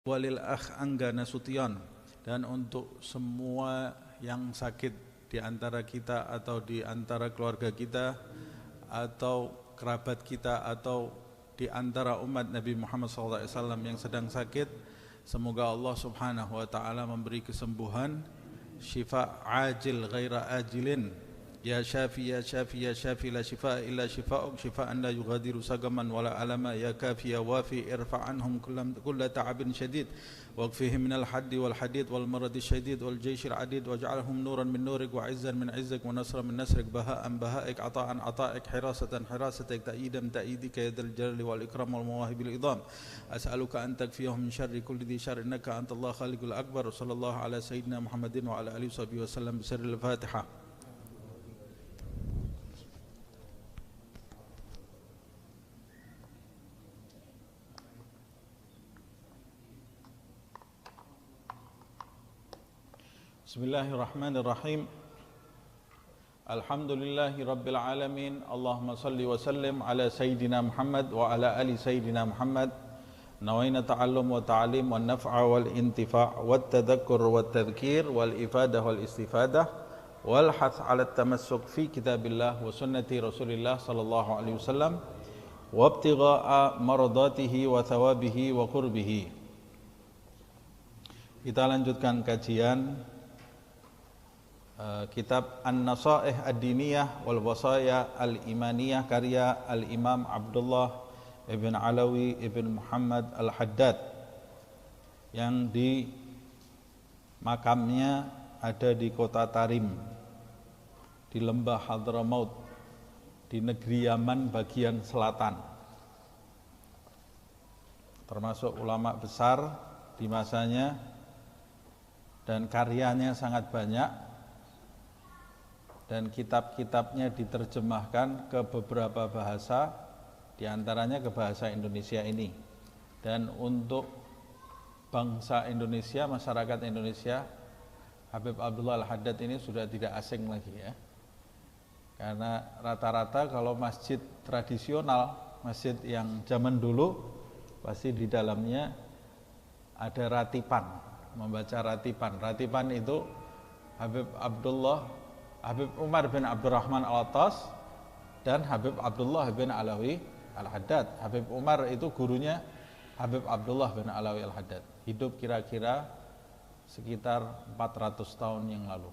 walil akh Angga Nasution, dan untuk semua yang sakit di antara kita atau di antara keluarga kita atau kerabat kita atau di antara umat Nabi Muhammad SAW yang sedang sakit, semoga Allah Subhanahu wa taala memberi kesembuhan, syifa ajil ghaira ajilin. Ya Syafi ya Syafi ya Syafi la shifa illa shifa'uk shifa'an la yughadiru sagaman wala alama. Ya Kafi ya Wafi irfa' anhum kulla ta'abin syadid waqfihim minal haddi wal hadid wal maradi syadid wal jayshil adid waj'alhum nuran min nurik wa izzan min izzik wa nasran min nasrik baha'an baha'ik ata'an ata'ik hirasatan hirasatik ta'idan ta'idika ya dzal jalali wal ikram wal mawahibil idham. As'aluka an takfiyahum min syarri kulli dhi syarr innaka antallahu khaliqul akbar. Sallallahu ala sayyidina Muhammadin wa ala alihi wa sallam bisirril Fatihah. Bismillahirrahmanirrahim. Alhamdulillahi rabbil alamin. Allahumma salli wa sallim ala sayyidina Muhammad wa ala ali sayyidina Muhammad. Nawaina ta'allum wa ta'alim wa naf'a wal intifa' wa tadhakkur wa tadhkir wal ifadah wal istifadah wal hath ala tamassuk fi kitabillah wa sunnati Rasulillah sallallahu alaihi wasallam wa ibtigha'a maradatihi wa thawabihi wa qurbihi. Kita lanjutkan kajian kitab An-Nasaih Ad-Diniyah wal Wasaya Al-Imaniyah karya Al-Imam Abdullah ibn Alawi ibn Muhammad Al-Haddad, yang di makamnya ada di kota Tarim, di lembah Hadramaut, di negeri Yaman bagian selatan. Termasuk ulama besar di masanya, dan karyanya sangat banyak, dan kitab-kitabnya diterjemahkan ke beberapa bahasa, diantaranya ke bahasa Indonesia ini. Dan untuk bangsa Indonesia, masyarakat Indonesia, Habib Abdullah Al-Haddad ini sudah tidak asing lagi ya. Karena rata-rata kalau masjid tradisional, masjid yang zaman dulu, pasti di dalamnya ada ratipan, membaca ratipan. Ratipan itu Habib Umar bin Abdurrahman Al-Attas dan Habib Abdullah bin Alawi Al-Haddad. Habib Umar itu gurunya Habib Abdullah bin Alawi Al-Haddad. Hidup kira-kira sekitar 400 tahun yang lalu.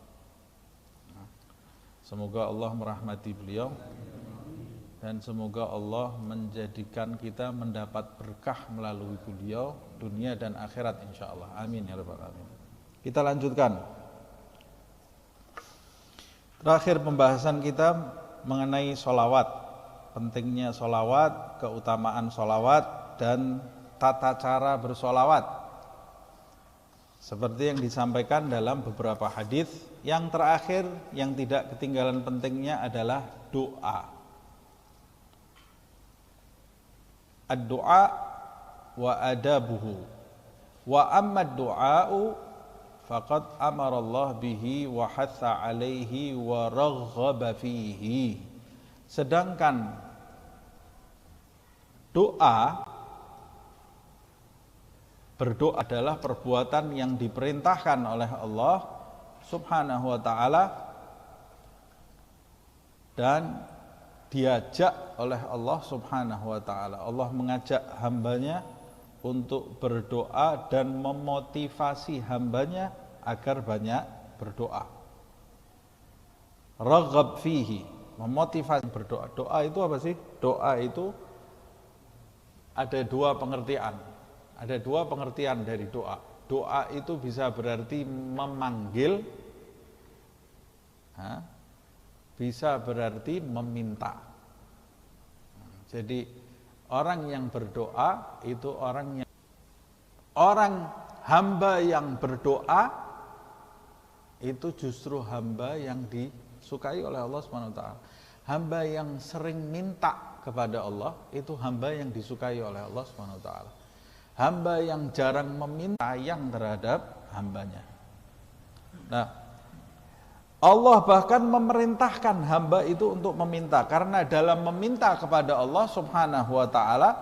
Semoga Allah merahmati beliau, dan semoga Allah menjadikan kita mendapat berkah melalui beliau dunia dan akhirat insyaallah. Amin ya rabbal alamin. Kita lanjutkan. Terakhir pembahasan kita mengenai sholawat, pentingnya sholawat, keutamaan sholawat, dan tata cara bersholawat. Seperti yang disampaikan dalam beberapa hadis. Yang terakhir yang tidak ketinggalan pentingnya adalah doa. Ad-du'a wa adabuhu. Wa amma ad-du'a'u faqad amarallah bihi wa hatha alaihi wa raghaba fihi. Sedangkan berdoa adalah perbuatan yang diperintahkan oleh Allah Subhanahu wa ta'ala dan diajak oleh Allah Subhanahu wa ta'ala. Allah mengajak hambanya untuk berdoa dan memotivasi hambanya agar banyak berdoa. Raghab fihi, memotivasi berdoa. Doa itu apa sih? Doa itu ada dua pengertian. Ada dua pengertian dari doa. Doa itu bisa berarti memanggil, bisa berarti meminta. Jadi orang yang berdoa itu orang hamba yang berdoa itu justru hamba yang disukai oleh Allah Subhanahu wa taala. Hamba yang sering minta kepada Allah itu hamba yang disukai oleh Allah Subhanahu wa taala. Hamba yang jarang meminta sayang terhadap hambanya. Nah, Allah bahkan memerintahkan hamba itu untuk meminta, karena dalam meminta kepada Allah Subhanahu wa taala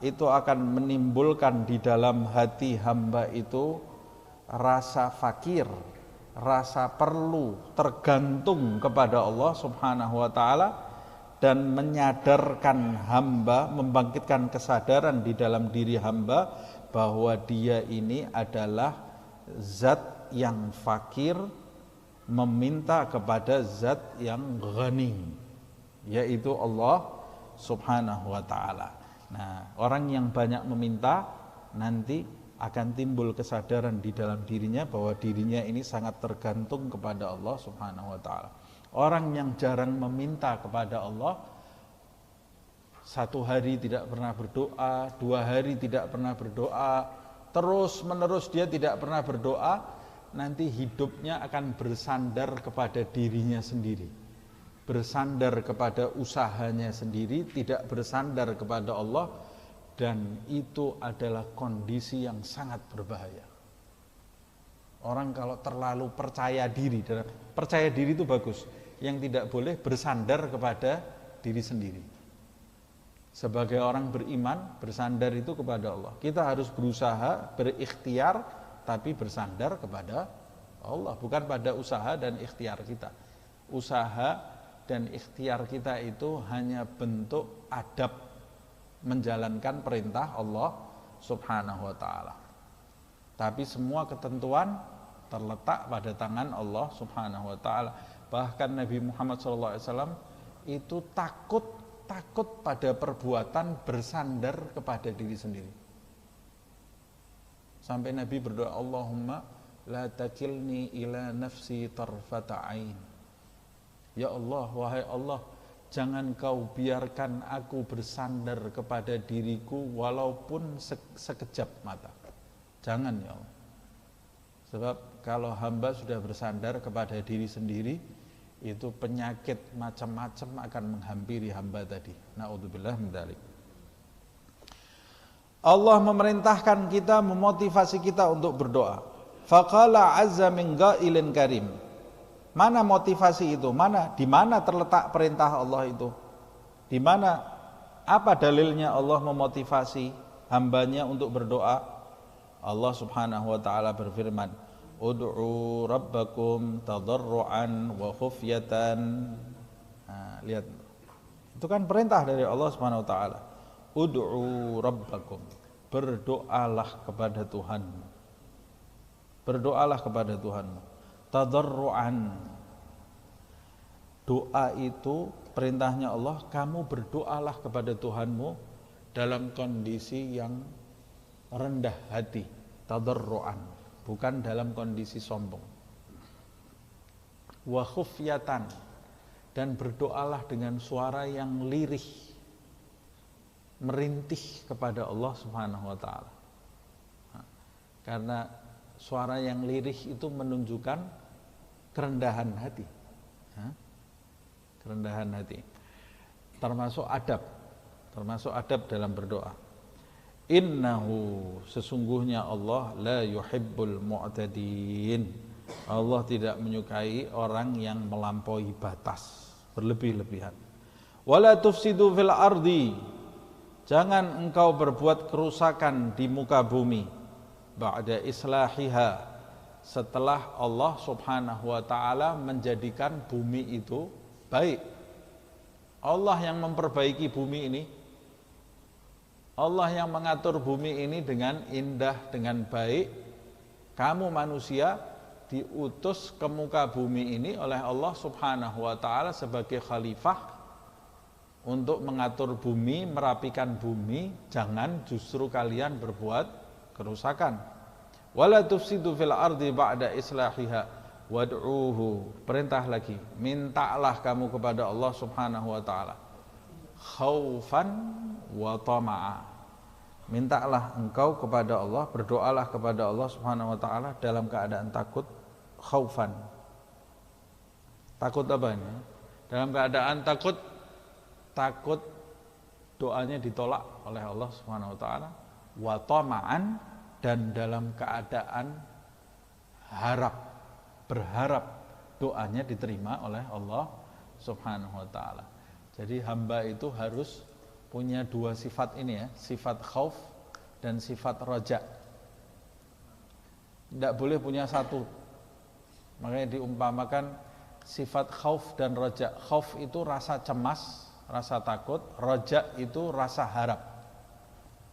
itu akan menimbulkan di dalam hati hamba itu rasa fakir, rasa perlu, tergantung kepada Allah Subhanahu wa taala, dan menyadarkan hamba, membangkitkan kesadaran di dalam diri hamba bahwa dia ini adalah zat yang fakir, meminta kepada zat yang ghani, yaitu Allah Subhanahu wa taala. Nah, orang yang banyak meminta nanti akan timbul kesadaran di dalam dirinya bahwa dirinya ini sangat tergantung kepada Allah Subhanahu wa taala. Orang yang jarang meminta kepada Allah, satu hari tidak pernah berdoa, 2 hari tidak pernah berdoa, terus menerus dia tidak pernah berdoa, nanti hidupnya akan bersandar kepada dirinya sendiri, bersandar kepada usahanya sendiri, tidak bersandar kepada Allah, dan itu adalah kondisi yang sangat berbahaya. Orang kalau terlalu percaya diri itu bagus, yang tidak boleh bersandar kepada diri sendiri. Sebagai orang beriman, bersandar itu kepada Allah. Kita harus berusaha, berikhtiar, tapi bersandar kepada Allah, bukan pada usaha dan ikhtiar kita. Usaha dan ikhtiar kita itu hanya bentuk adab menjalankan perintah Allah Subhanahu wa taala. Tapi semua ketentuan terletak pada tangan Allah Subhanahu wa taala. Bahkan Nabi Muhammad SAW itu takut pada perbuatan bersandar kepada diri sendiri. Sampai Nabi berdoa, Allahumma la takilni ila nafsi tarfata ain. Ya Allah, wahai Allah, jangan kau biarkan aku bersandar kepada diriku walaupun sekejap mata. Jangan ya Allah. Sebab kalau hamba sudah bersandar kepada diri sendiri, itu penyakit macam-macam akan menghampiri hamba tadi. Na'udzubillah min dzalik. Allah memerintahkan kita, memotivasi kita untuk berdoa. Faqala azza min qailin karim. Mana motivasi itu? Di mana terletak perintah Allah itu? Di mana, apa dalilnya Allah memotivasi hambanya untuk berdoa? Allah Subhanahu wa taala berfirman, ud'u rabbakum tadarruan wa khufyatan. Nah, lihat. Itu kan perintah dari Allah Subhanahu wa taala. Ud'u rabbakum. Berdoalah kepada Tuhanmu. Berdoalah kepada Tuhanmu. Tadarruan. Doa itu perintahnya Allah, kamu berdoalah kepada Tuhanmu dalam kondisi yang rendah hati, tadarruan, bukan dalam kondisi sombong. Wa khufyatan, dan berdoalah dengan suara yang lirih, merintih kepada Allah Subhanahu wa taala. Karena suara yang lirih itu menunjukkan kerendahan hati. Kerendahan hati. Termasuk adab dalam berdoa. Innahu, sesungguhnya Allah la yuhibbul mu'tadin. Allah tidak menyukai orang yang melampaui batas, berlebih-lebihan. Wala tufsidu fil ardi, jangan engkau berbuat kerusakan di muka bumi. Ba'da islahiha, setelah Allah Subhanahu wa taala menjadikan bumi itu baik. Allah yang memperbaiki bumi ini, Allah yang mengatur bumi ini dengan indah, dengan baik. Kamu manusia diutus ke muka bumi ini oleh Allah Subhanahu wa taala sebagai khalifah untuk mengatur bumi, merapikan bumi. Jangan justru kalian berbuat kerusakan. Wala tufsidu fil ardi ba'da islahiha wad'uhu. Perintah lagi, mintalah kamu kepada Allah Subhanahu wa taala khaufan wa tama'a. Mintalah engkau kepada Allah, berdoalah kepada Allah Subhanahu wa taala dalam keadaan takut, khaufan. Takut apa ini? Dalam keadaan takut doanya ditolak oleh Allah Subhanahu wa taala, wa tama'an, dan dalam keadaan berharap doanya diterima oleh Allah Subhanahu wa taala. Jadi hamba itu harus punya dua sifat ini ya, sifat khauf dan sifat roja. Tidak boleh punya satu. Makanya diumpamakan sifat khauf dan roja. Khauf itu rasa cemas, rasa takut. Roja itu rasa harap.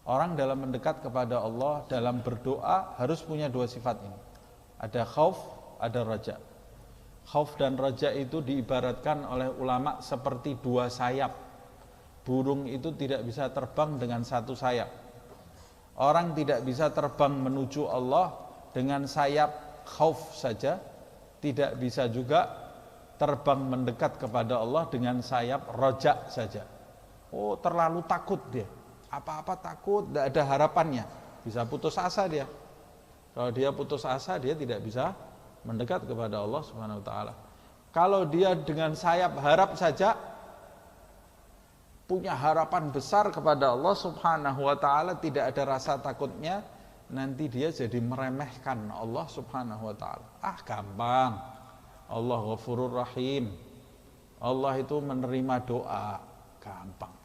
Orang dalam mendekat kepada Allah, dalam berdoa harus punya dua sifat ini. Ada khauf, ada roja. Khauf dan roja itu diibaratkan oleh ulama seperti dua sayap. Burung itu tidak bisa terbang dengan satu sayap. Orang tidak bisa terbang menuju Allah dengan sayap khauf saja. Tidak bisa juga terbang mendekat kepada Allah dengan sayap roja saja. Oh, terlalu takut dia. Apa-apa takut, tidak ada harapannya. Bisa putus asa dia. Kalau dia putus asa, dia tidak bisa mendekat kepada Allah Subhanahu wa taala. Kalau dia dengan sayap harap saja, punya harapan besar kepada Allah Subhanahu wa taala, tidak ada rasa takutnya, nanti dia jadi meremehkan Allah Subhanahu wa taala. Gampang. Allah Ghafurur Rahim. Allah itu menerima doa, gampang.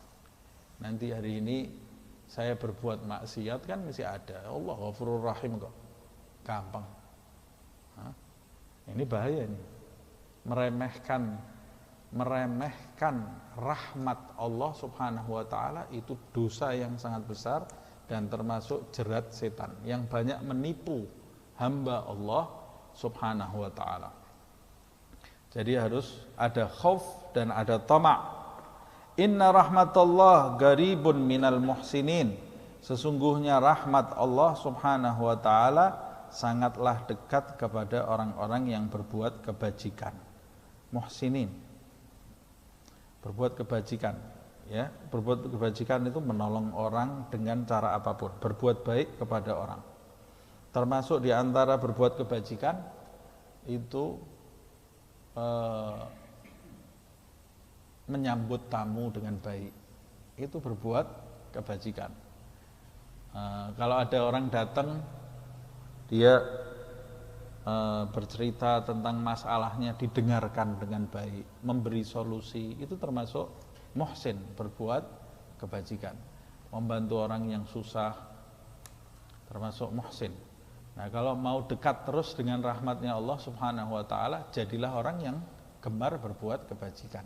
Nanti hari ini saya berbuat maksiat kan masih ada. Allah Ghafurur Rahim kok. Gampang. Ini bahaya nih. Meremehkan rahmat Allah Subhanahu wa taala itu dosa yang sangat besar dan termasuk jerat setan yang banyak menipu hamba Allah Subhanahu wa taala. Jadi harus ada khauf dan ada tama'. Inna rahmatullah garibun minal muhsinin. Sesungguhnya rahmat Allah Subhanahu wa taala sangatlah dekat kepada orang-orang yang berbuat kebajikan. Muhsinin, berbuat kebajikan, ya. Berbuat kebajikan itu menolong orang dengan cara apapun, berbuat baik kepada orang. Termasuk di antara berbuat kebajikan itu menyambut tamu dengan baik. Itu berbuat kebajikan. Kalau ada orang datang, dia bercerita tentang masalahnya, didengarkan dengan baik, memberi solusi, itu termasuk muhsin, berbuat kebajikan. Membantu orang yang susah termasuk muhsin. Nah, kalau mau dekat terus dengan rahmatnya Allah Subhanahu wa taala, jadilah orang yang gemar berbuat kebajikan.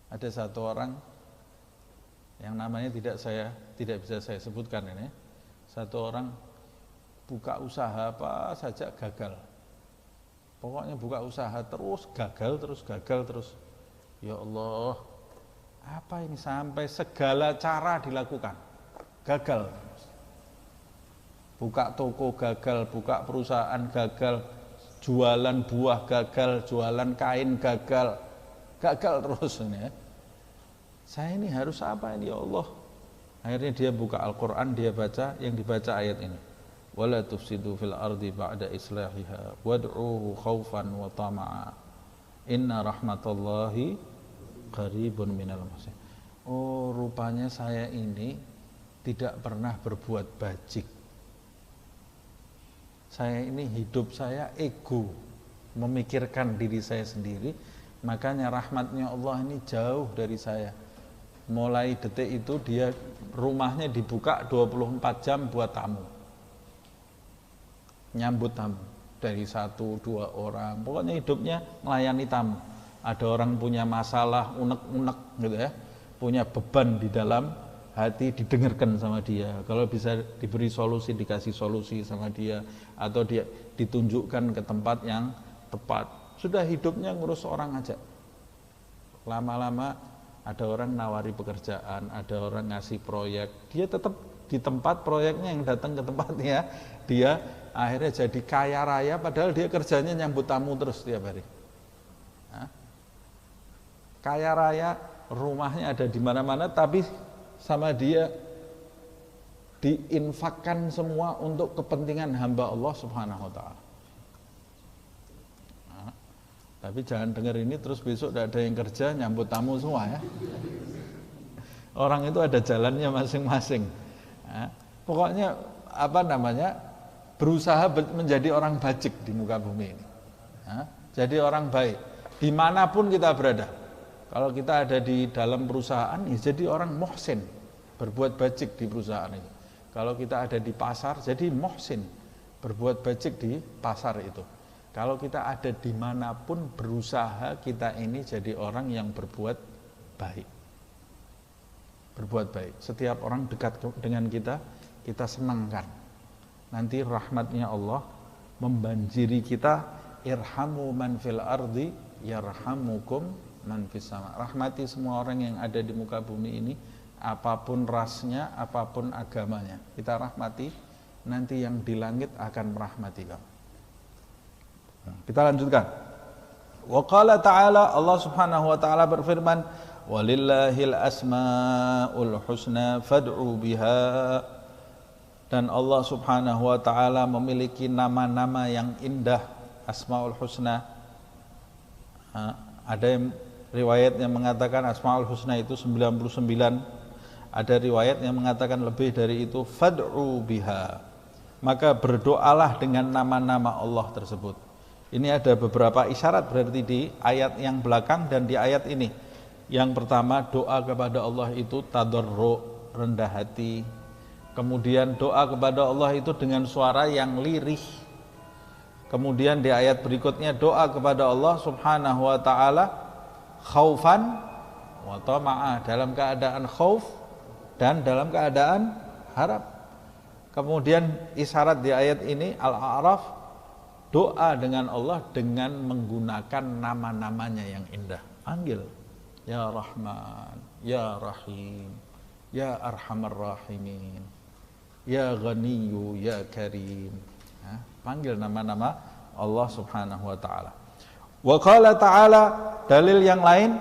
Ada satu orang yang namanya tidak bisa saya sebutkan ini. Satu orang buka usaha apa saja gagal. Pokoknya buka usaha terus gagal terus. Ya Allah, apa ini, sampai segala cara dilakukan, gagal. Buka toko gagal, buka perusahaan gagal, jualan buah gagal, jualan kain gagal terus ini ya. Saya ini harus apa ini ya Allah? Akhirnya dia buka Al-Quran, dia baca, yang dibaca ayat ini. Wala tufsidu fil ardi ba'da islahiha wad'uhu khaufan wa tama'a inna rahmatallahi qaribun minal muhsinin. Oh, rupanya saya ini tidak pernah berbuat bajik. Saya ini hidup saya ego, memikirkan diri saya sendiri, makanya rahmatnya Allah ini jauh dari saya. Mulai detik itu dia rumahnya dibuka 24 jam buat tamu, nyambut tamu dari 1-2 orang, pokoknya hidupnya melayani tamu. Ada orang punya masalah unek-unek gitu ya, punya beban di dalam hati, didengarkan sama dia. Kalau bisa diberi solusi, dikasih solusi sama dia, atau dia ditunjukkan ke tempat yang tepat. Sudah hidupnya ngurus orang aja. Lama-lama ada orang nawari pekerjaan, ada orang ngasih proyek, dia tetap di tempat proyeknya yang datang ke tempatnya, dia akhirnya jadi kaya raya, padahal dia kerjanya nyambut tamu terus setiap hari. Kaya raya, rumahnya ada di mana-mana, tapi sama dia diinfakkan semua untuk kepentingan hamba Allah Subhanahu wa taala. Tapi jangan dengar ini terus besok tidak ada yang kerja, nyambut tamu semua ya. Orang itu ada jalannya masing-masing. Pokoknya berusaha menjadi orang bajik di muka bumi ini. Jadi orang baik dimanapun kita berada. Kalau kita ada di dalam perusahaan, ya jadi orang muhsin, berbuat bajik di perusahaan itu. Kalau kita ada di pasar, jadi muhsin, berbuat bajik di pasar itu. Kalau kita ada dimanapun berusaha, kita ini jadi orang yang berbuat baik. Berbuat baik. Setiap orang dekat dengan kita senangkan. Nanti rahmatnya Allah membanjiri kita. Irhamu man fil ardi yarhamukum man fis sama. Rahmati semua orang yang ada di muka bumi ini, apapun rasnya, apapun agamanya. Kita rahmati, nanti yang di langit akan merahmati kamu. Kita lanjutkan. Wa qala ta'ala, Allah Subhanahu wa taala berfirman, walillahil asmaul husna fad'u biha. Dan Allah Subhanahu wa taala memiliki nama-nama yang indah, asmaul husna. Ada yang riwayat yang mengatakan asmaul husna itu 99. Ada riwayat yang mengatakan lebih dari itu, fad'u biha. Maka berdoalah dengan nama-nama Allah tersebut. Ini ada beberapa isyarat berarti di ayat yang belakang dan di ayat ini. Yang pertama, doa kepada Allah itu tadarru', rendah hati. Kemudian doa kepada Allah itu dengan suara yang lirih. Kemudian di ayat berikutnya doa kepada Allah Subhanahu wa taala khaufan wa tama'a, dalam keadaan khauf dan dalam keadaan harap. Kemudian isyarat di ayat ini Al-A'raf, doa dengan Allah dengan menggunakan nama-namanya yang indah. Panggil, Ya Rahman, Ya Rahim, Ya Arhamar Rahimin, Ya Ghaniyyu, Ya Karim. Panggil nama-nama Allah Subhanahu wa taala. Wa qala ta'ala, dalil yang lain,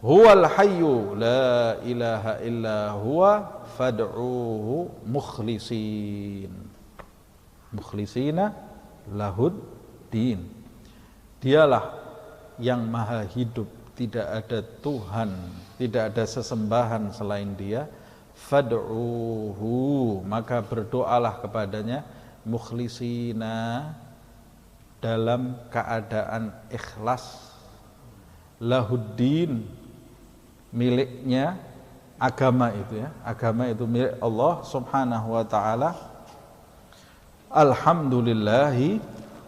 Huwal hayyu la ilaha illa huwa fad'uhu mukhlisin. Mukhlisina lahud din. Dialah yang maha hidup, tidak ada Tuhan, tidak ada sesembahan selain Dia. Fad'uhu, maka berdoalah kepadanya, mukhlisina, dalam keadaan ikhlas, lahuddin, miliknya agama itu ya, agama itu milik Allah Subhanahu wa taala. Alhamdulillahi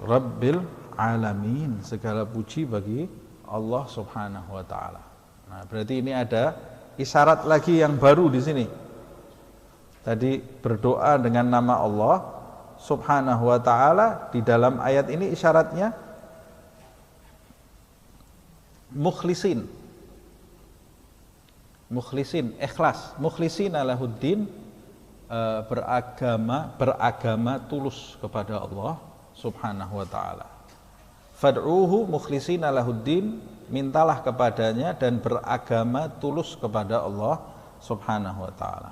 rabbil alamin, segala puji bagi Allah Subhanahu wa taala. Nah, berarti ini ada isyarat lagi yang baru di sini. Tadi berdoa dengan nama Allah Subhanahu wa ta'ala, di dalam ayat ini isyaratnya mukhlisin, ikhlas, mukhlisina lahuddin, beragama tulus kepada Allah Subhanahu wa ta'ala. Fad'uhu mukhlisina lahuddin, mintalah kepadanya dan beragama tulus kepada Allah Subhanahu wa ta'ala.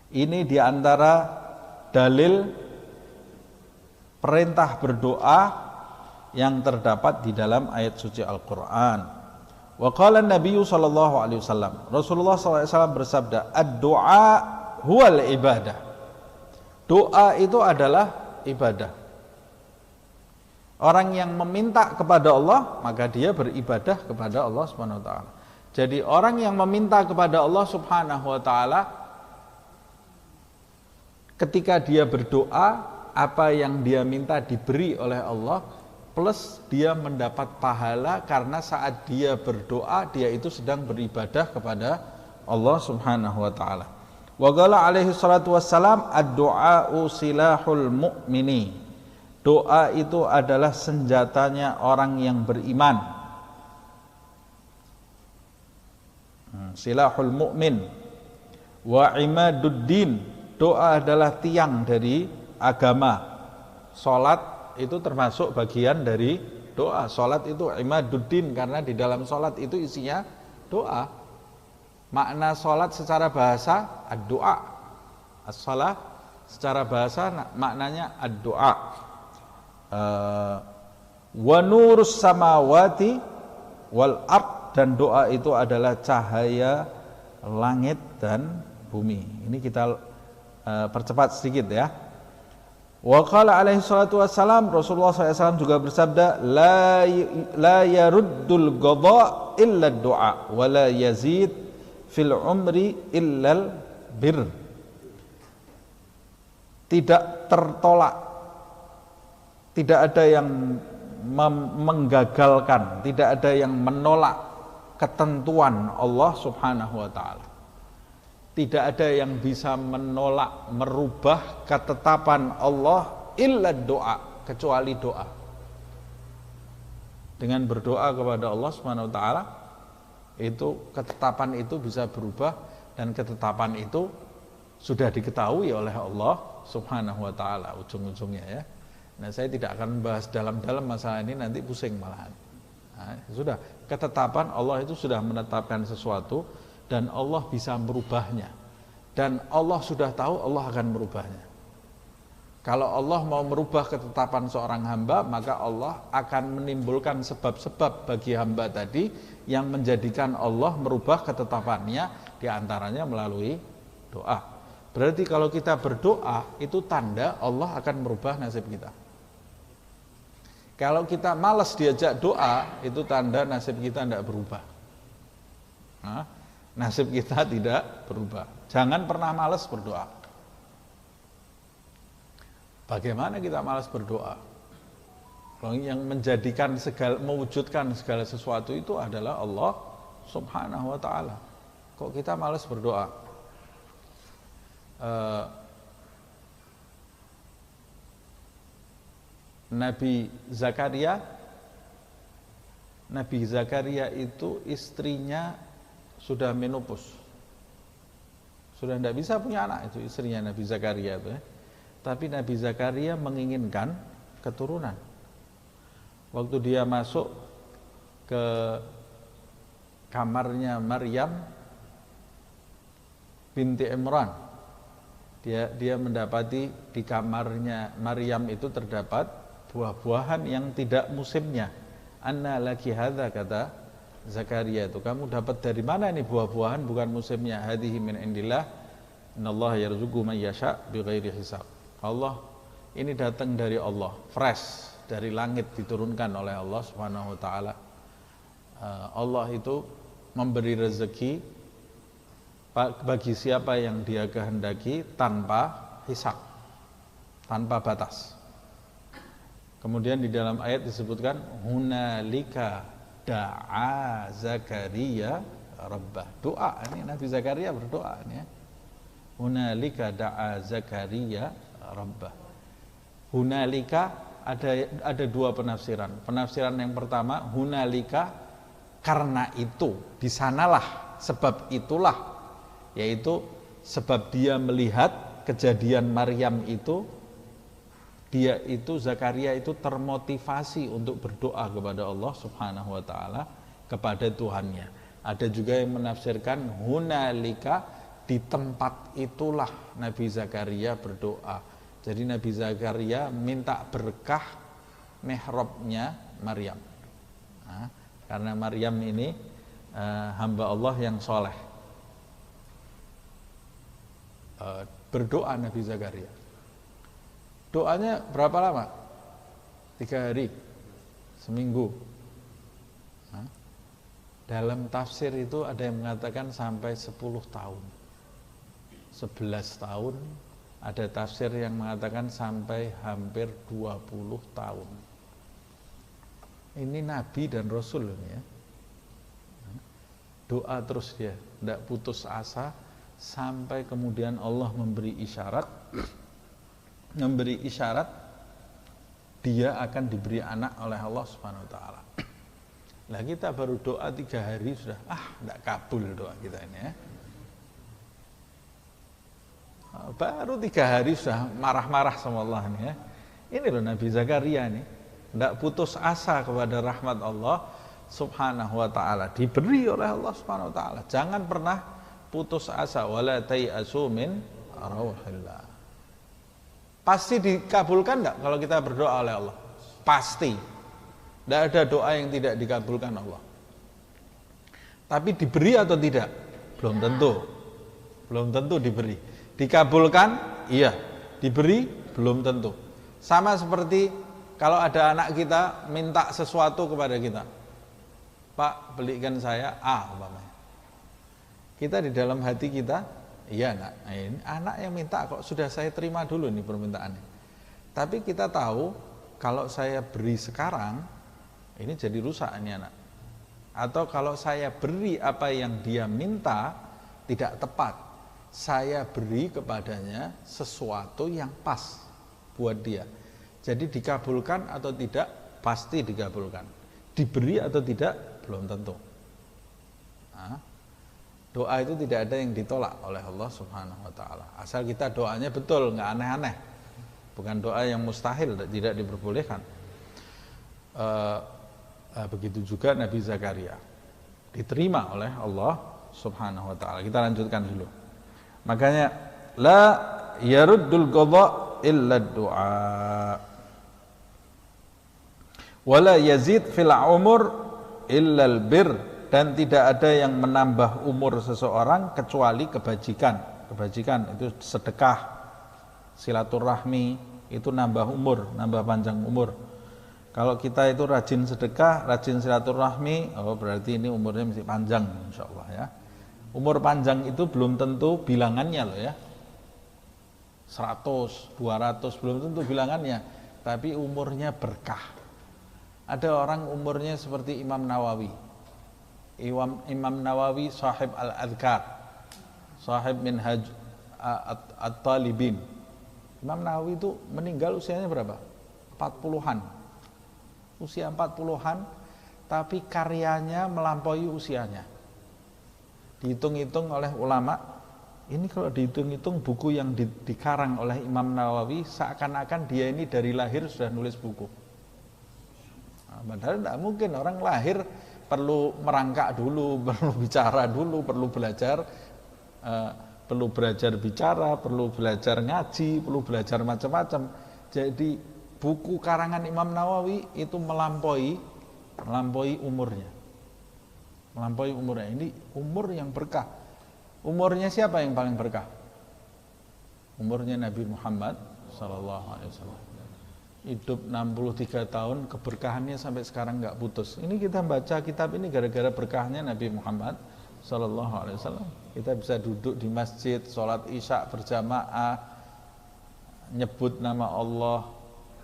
Ini diantara dalil perintah berdoa yang terdapat di dalam ayat suci Al-Quran. Wa qala Nabi sallallahu alaihi wasallam, Rasulullah SAW bersabda, ad-du'a huwal ibadah. Doa itu adalah ibadah. Orang yang meminta kepada Allah, maka dia beribadah kepada Allah Subhanahu wa taala. Jadi orang yang meminta kepada Allah Subhanahu wa taala, ketika dia berdoa, apa yang dia minta diberi oleh Allah, plus dia mendapat pahala karena saat dia berdoa, dia itu sedang beribadah kepada Allah Subhanahu wa taala. Wa qala alaihi salatu wassalam, ad-du'a'u silahul mu'mini. Doa itu adalah senjatanya orang yang beriman. Silahul mu'min wa imaduddin. Doa adalah tiang dari agama. Salat itu termasuk bagian dari doa. Salat itu imaduddin, karena di dalam salat itu isinya doa. Makna salat secara bahasa ad-du'a. As-salah secara bahasa maknanya ad-du'a. Wa nurus samawati wal ard, dan doa itu adalah cahaya langit dan bumi. Ini kita percepat sedikit ya. Wa qala alaihi salatu wassalam, Rasulullah SAW juga bersabda, la yaruddul qadha illa du'a wa la yazid fil umri illal bir. Tidak tertolak, tidak ada yang menggagalkan, tidak ada yang menolak ketentuan Allah Subhanahu wa ta'ala. Tidak ada yang bisa menolak, merubah ketetapan Allah illa doa, kecuali doa. Dengan berdoa kepada Allah Subhanahu wa ta'ala, itu ketetapan itu bisa berubah, dan ketetapan itu sudah diketahui oleh Allah Subhanahu wa ta'ala ujung-ujungnya ya. Nah, saya tidak akan membahas dalam-dalam masalah ini, nanti pusing malahan. Nah, sudah, ketetapan Allah itu sudah menetapkan sesuatu, dan Allah bisa merubahnya, dan Allah sudah tahu Allah akan merubahnya. Kalau Allah mau merubah ketetapan seorang hamba, maka Allah akan menimbulkan sebab-sebab bagi hamba tadi yang menjadikan Allah merubah ketetapannya, diantaranya melalui doa. Berarti kalau kita berdoa, itu tanda Allah akan merubah nasib kita. Kalau kita malas diajak doa, itu tanda nasib kita tidak berubah. Nah, nasib kita tidak berubah. Jangan pernah malas berdoa. Bagaimana kita malas berdoa? Yang menjadikan mewujudkan segala sesuatu itu adalah Allah Subhanahu wa ta'ala. Kok kita malas berdoa? Nabi Zakaria itu istrinya sudah menopause, sudah tidak bisa punya anak, itu istrinya Nabi Zakaria itu ya. Tapi Nabi Zakaria menginginkan keturunan. Waktu dia masuk ke kamarnya Maryam binti Imran, dia mendapati di kamarnya Maryam itu terdapat buah-buahan yang tidak musimnya. Anna laki hadza, kata Zakaria itu, kamu dapat dari mana ini buah-buahan bukan musimnya? Hadhihi min indillah, innallaha yarzuqu man yasha bighairi hisab. Allah, ini datang dari Allah, fresh dari langit, diturunkan oleh Allah Subhanahu wa taala. Allah itu memberi rezeki bagi siapa yang Dia kehendaki tanpa hisab, tanpa batas. Kemudian di dalam ayat disebutkan hunalika da'a Zakaria rabbah. Doa, ini Nabi Zakaria berdoa ini ya. Hunalika da'a Zakaria rabbah. Hunalika ada dua penafsiran. Penafsiran yang pertama, hunalika karena itu, di sanalah, sebab itulah, yaitu sebab dia melihat kejadian Maryam itu, dia itu, Zakaria itu termotivasi untuk berdoa kepada Allah Subhanahu wa ta'ala, kepada Tuhannya. Ada juga yang menafsirkan hunalika, di tempat itulah Nabi Zakaria berdoa. Jadi Nabi Zakaria minta berkah mihrabnya Maryam. Nah, karena Maryam ini hamba Allah yang soleh. Berdoa Nabi Zakaria. Doanya berapa lama? 3 hari, seminggu. Nah, dalam tafsir itu ada yang mengatakan sampai 10 tahun, 11 tahun. Ada tafsir yang mengatakan sampai hampir 20 tahun. Ini Nabi dan Rasul ini ya. Doa terus dia, tidak putus asa, sampai kemudian Allah memberi isyarat, dia akan diberi anak oleh Allah Subhanahu wa ta'ala. Lah kita baru doa 3 hari sudah, tidak kabul doa kita ini ya. Baru 3 hari sudah marah-marah sama Allah nih ya. Ini loh Nabi Zakaria nih, tidak putus asa kepada rahmat Allah Subhanahu wa ta'ala, diberi oleh Allah Subhanahu wa ta'ala. Jangan pernah putus asa, wala tai'asu min rauhillah. Pasti dikabulkan enggak kalau kita berdoa oleh Allah? Pasti. Tidak ada doa yang tidak dikabulkan Allah. Tapi diberi atau tidak? Belum tentu. Belum tentu diberi. Dikabulkan? Iya. Diberi? Belum tentu. Sama seperti kalau ada anak kita minta sesuatu kepada kita, Pak, belikan saya A umpamanya. Kita di dalam hati kita, iya nak, ini anak yang minta kok, sudah saya terima dulu nih permintaannya. Tapi kita tahu kalau saya beri sekarang, ini jadi rusak ini anak. Atau kalau saya beri apa yang dia minta tidak tepat, saya beri kepadanya sesuatu yang pas buat dia. Jadi dikabulkan atau tidak, pasti dikabulkan. Diberi atau tidak, belum tentu. Nah, doa itu tidak ada yang ditolak oleh Allah Subhanahu wa taala. Asal kita doanya betul, nggak aneh-aneh. Bukan doa yang mustahil, tidak diperbolehkan. Begitu juga Nabi Zakaria diterima oleh Allah Subhanahu wa taala. Kita lanjutkan dulu. Makanya la yaruddul qadha illa du'a. Wala yazid fil umur illa al bir, dan tidak ada yang menambah umur seseorang kecuali kebajikan. Kebajikan itu sedekah, silaturahmi, itu nambah umur, nambah panjang umur. Kalau kita itu rajin sedekah, rajin silaturahmi, oh berarti ini umurnya mesti panjang insyaallah ya. Umur panjang itu belum tentu bilangannya loh ya. 100, 200 belum tentu bilangannya, tapi umurnya berkah. Ada orang umurnya seperti Imam Nawawi. Imam Nawawi sahib al-adhkar, sahib minhaj at-talibin. Imam Nawawi itu meninggal usianya berapa? 40-an. Usia 40-an, tapi karyanya melampaui usianya. Dihitung-hitung oleh ulama, ini kalau dihitung-hitung buku yang dikarang oleh Imam Nawawi, seakan-akan dia ini dari lahir sudah nulis buku. Nah, padahal tidak mungkin, orang lahir perlu merangkak dulu, perlu bicara dulu, perlu belajar bicara, perlu belajar ngaji, perlu belajar macam-macam. Jadi buku karangan Imam Nawawi itu melampaui umurnya. Melampaui umurnya. Ini umur yang berkah. Umurnya siapa yang paling berkah? Umurnya Nabi Muhammad sallallahu alaihi wasallam. Hidup 63 tahun, keberkahannya sampai sekarang enggak putus. Ini kita baca kitab ini gara-gara berkahnya Nabi Muhammad sallallahu alaihi wasallam. Kita bisa duduk di masjid, sholat Isya berjamaah, nyebut nama Allah,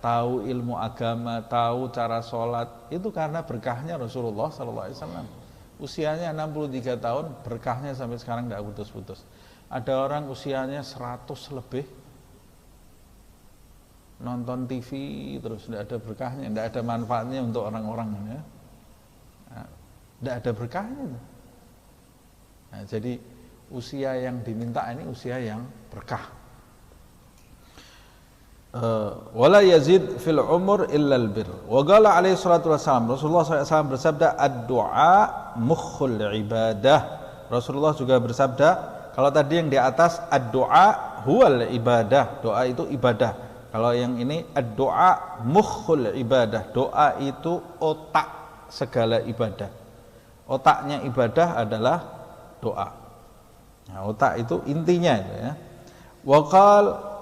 tahu ilmu agama, tahu cara sholat, itu karena berkahnya Rasulullah SAW. Usianya 63 tahun, berkahnya sampai sekarang tidak putus-putus. Ada orang usianya 100 lebih, nonton TV terus tidak ada berkahnya, tidak ada manfaatnya untuk orang-orang ya. Tidak ada berkahnya. Nah, jadi usia yang diminta ini usia yang berkah. Wala yazid fil umur illa al bir. Wa qala alaihi salatu wassalam, Rasulullah SAW bersabda, ad-du'a mukhul ibadah. Rasulullah juga bersabda, kalau tadi yang di atas ad-du'a huwal ibadah, doa itu ibadah. Kalau yang ini ad-du'a mukhul ibadah, doa itu otak segala ibadah. Otaknya ibadah adalah doa. Nah, otak itu intinya itu ya. Wa qala,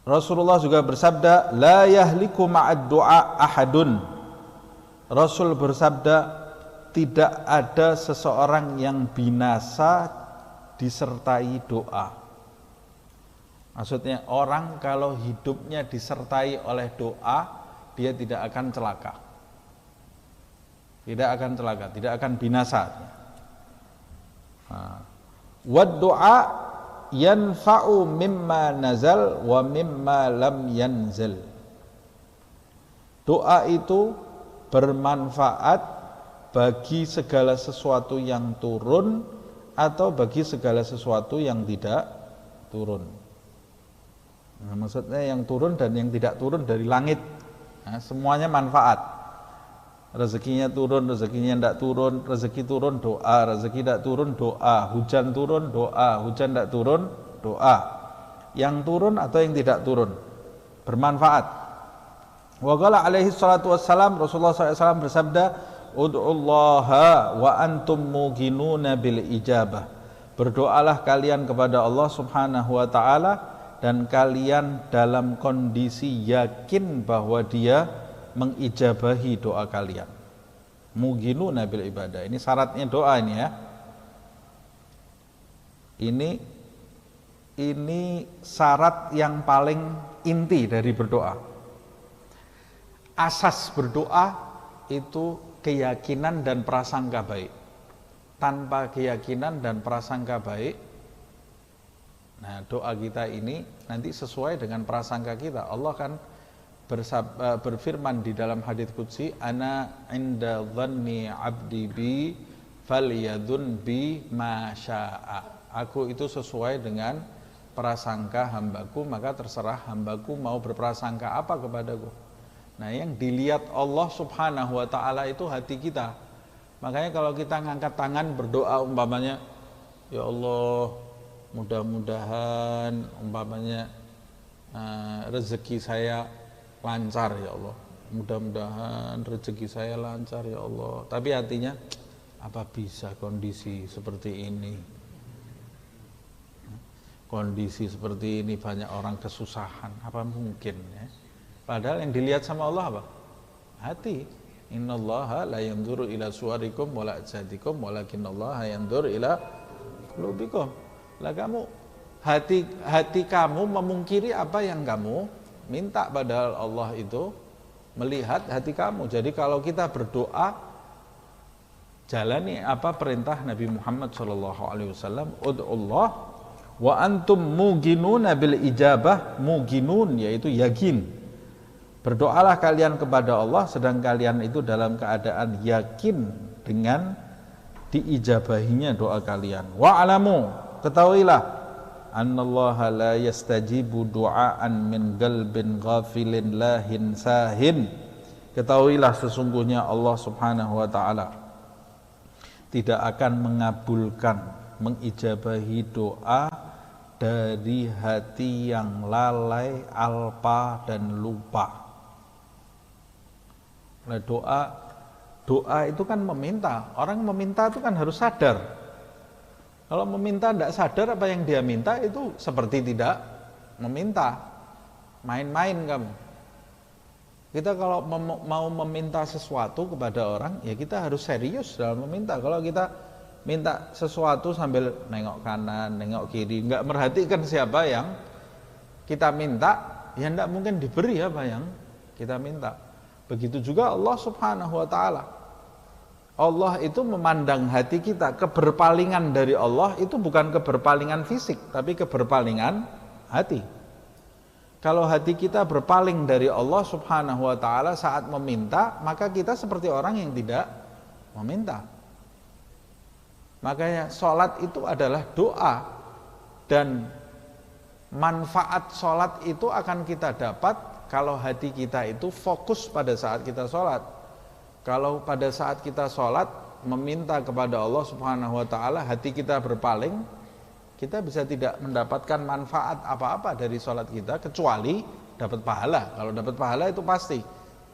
Rasulullah juga bersabda, la yahliku ma'ad du'a ahadun. Rasul bersabda, tidak ada seseorang yang binasa disertai doa. Maksudnya orang kalau hidupnya disertai oleh doa, dia tidak akan celaka. Tidak akan celaka, tidak akan binasa. Wad du'a yanfa'u mimma nazal wa mimma lam yanzal. Doa itu bermanfaat bagi segala sesuatu yang turun atau bagi segala sesuatu yang tidak turun. Nah, maksudnya yang turun dan yang tidak turun dari langit, nah, semuanya manfaat. Rezekinya turun, rezekinya tidak turun, rezeki turun doa, rezeki tidak turun doa, hujan turun doa, hujan tidak turun doa. Yang turun atau yang tidak turun bermanfaat. Wa qala alaihi salatu wassalam, Rasulullah SAW bersabda, ud'ullaha wa antum muqinuna bil ijabah. Berdoalah kalian kepada Allah Subhanahu wa taala dan kalian dalam kondisi yakin bahwa dia mengijabahi doa kalian. Muginuna bil ibadah. Ini syaratnya doa ini ya. Ini syarat yang paling inti dari berdoa. Asas berdoa itu keyakinan dan prasangka baik. Tanpa keyakinan dan prasangka baik, nah doa kita ini nanti sesuai dengan prasangka kita. Allah kan berfirman di dalam hadits qudsi, ana inda dhanni abdi bi falyadhun bi ma syaa. Aku itu sesuai dengan prasangka hambaku, maka terserah hambaku mau berprasangka apa kepadaku. Nah, yang dilihat Allah Subhanahu wa taala itu hati kita. Makanya kalau kita ngangkat tangan berdoa umpamanya, ya Allah, mudah-mudahan umpamanya rezeki saya lancar ya Allah. Mudah-mudahan rezeki saya lancar ya Allah. Tapi hatinya, apa bisa kondisi seperti ini? Kondisi seperti ini banyak orang kesusahan, apa mungkin ya? Padahal yang dilihat sama Allah apa? Hati. Innallaha la yanzuru ila suwarikum wala ajsadikum walakinallaha yanzuru ila qulubikum. Lah kamu hati kamu memungkiri apa yang kamu minta, padahal Allah itu melihat hati kamu. Jadi kalau kita berdoa, jalani apa perintah Nabi Muhammad SAW, ud'ullah wa antum muginuna bil ijabah. Muginun yaitu yakin. Berdoalah kalian kepada Allah sedang kalian itu dalam keadaan yakin dengan diijabahinya doa kalian. Wa'alamu, ketahuilah, annallaha la yastajibu du'aan min qalbin ghafilin lahin sahin. Ketahuilah sesungguhnya Allah Subhanahu wa taala tidak akan mengabulkan, mengijabahi doa dari hati yang lalai, alpa dan lupa. Nah, doa itu kan meminta. Orang meminta itu kan harus sadar. Kalau meminta tidak sadar apa yang dia minta itu seperti tidak meminta. Main-main kamu. Kita kalau mau meminta sesuatu kepada orang, ya kita harus serius dalam meminta. Kalau kita minta sesuatu sambil nengok kanan, nengok kiri, nggak merhatikan siapa yang kita minta, ya tidak mungkin diberi apa yang kita minta. Begitu juga Allah Subhanahu wa taala. Allah itu memandang hati kita. Keberpalingan dari Allah itu bukan keberpalingan fisik, tapi keberpalingan hati. Kalau hati kita berpaling dari Allah Subhanahu wa taala saat meminta, maka kita seperti orang yang tidak meminta. Makanya sholat itu adalah doa, dan manfaat sholat itu akan kita dapat kalau hati kita itu fokus pada saat kita sholat. Kalau pada saat kita sholat meminta kepada Allah Subhanahu wa taala, hati kita berpaling, kita bisa tidak mendapatkan manfaat apa-apa dari sholat kita kecuali dapat pahala. Kalau dapat pahala itu pasti.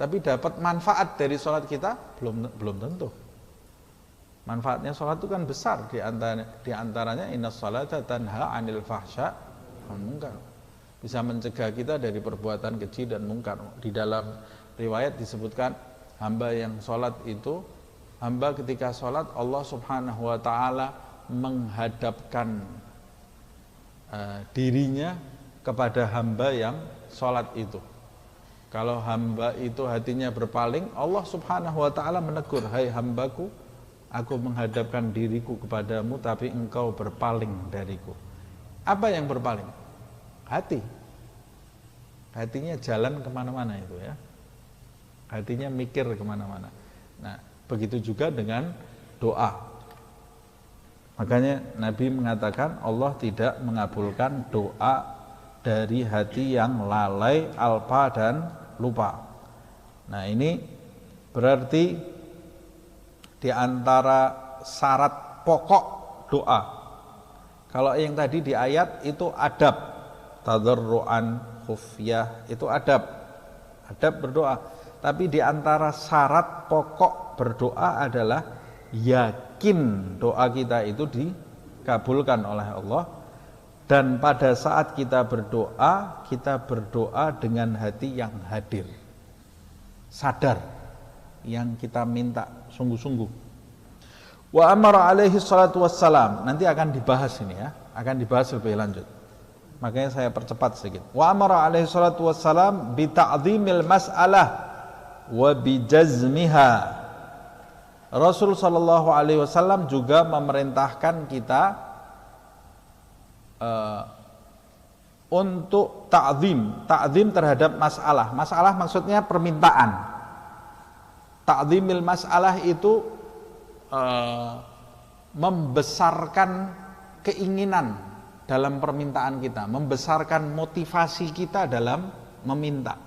Tapi dapat manfaat dari sholat kita belum tentu. Manfaatnya sholat itu kan besar, di antaranya innas sholata tanha 'anil fahsya wal munkar. Bisa mencegah kita dari perbuatan keji dan mungkar. Di dalam riwayat disebutkan, hamba yang sholat itu, hamba ketika sholat Allah Subhanahu wa taala menghadapkan dirinya kepada hamba yang sholat itu. Kalau hamba itu hatinya berpaling, Allah Subhanahu wa taala menegur, hai hambaku, aku menghadapkan diriku kepadamu tapi engkau berpaling dariku. Apa yang berpaling? Hati. Hatinya jalan kemana-mana itu ya. Hatinya mikir kemana-mana. Nah, begitu juga dengan doa. Makanya Nabi mengatakan Allah tidak mengabulkan doa dari hati yang lalai, alpa dan lupa. Nah, ini berarti di antara syarat pokok doa. Kalau yang tadi di ayat itu adab, tadarruan, khufyah, itu adab berdoa. Tapi di antara syarat pokok berdoa adalah yakin doa kita itu dikabulkan oleh Allah Dan pada saat kita berdoa dengan hati yang hadir, sadar yang kita minta sungguh-sungguh. Wa amara alaihi salatu wassalam, nanti akan dibahas ini ya, akan dibahas lebih lanjut. Makanya saya percepat sedikit. Wa amara alaihi salatu wassalam bi ta'dhimil mas'alah wa bi jazmiha. Rasul sallallahu alaihi wasallam juga memerintahkan kita untuk ta'zim terhadap masalah. Masalah maksudnya permintaan. Ta'zimil masalah itu membesarkan keinginan dalam permintaan kita, membesarkan motivasi kita dalam meminta.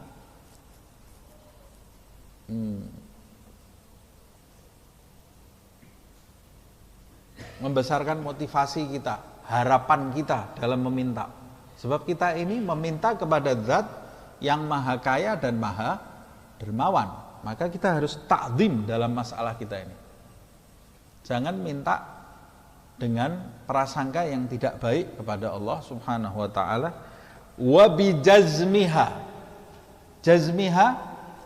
Membesarkan motivasi kita, harapan kita dalam meminta. Sebab kita ini meminta kepada Zat yang Maha Kaya dan Maha Dermawan. Maka kita harus ta'zim dalam masalah kita ini. Jangan minta dengan prasangka yang tidak baik kepada Allah Subhanahu wa taala. Wa bi jazmiha. Jazmiha,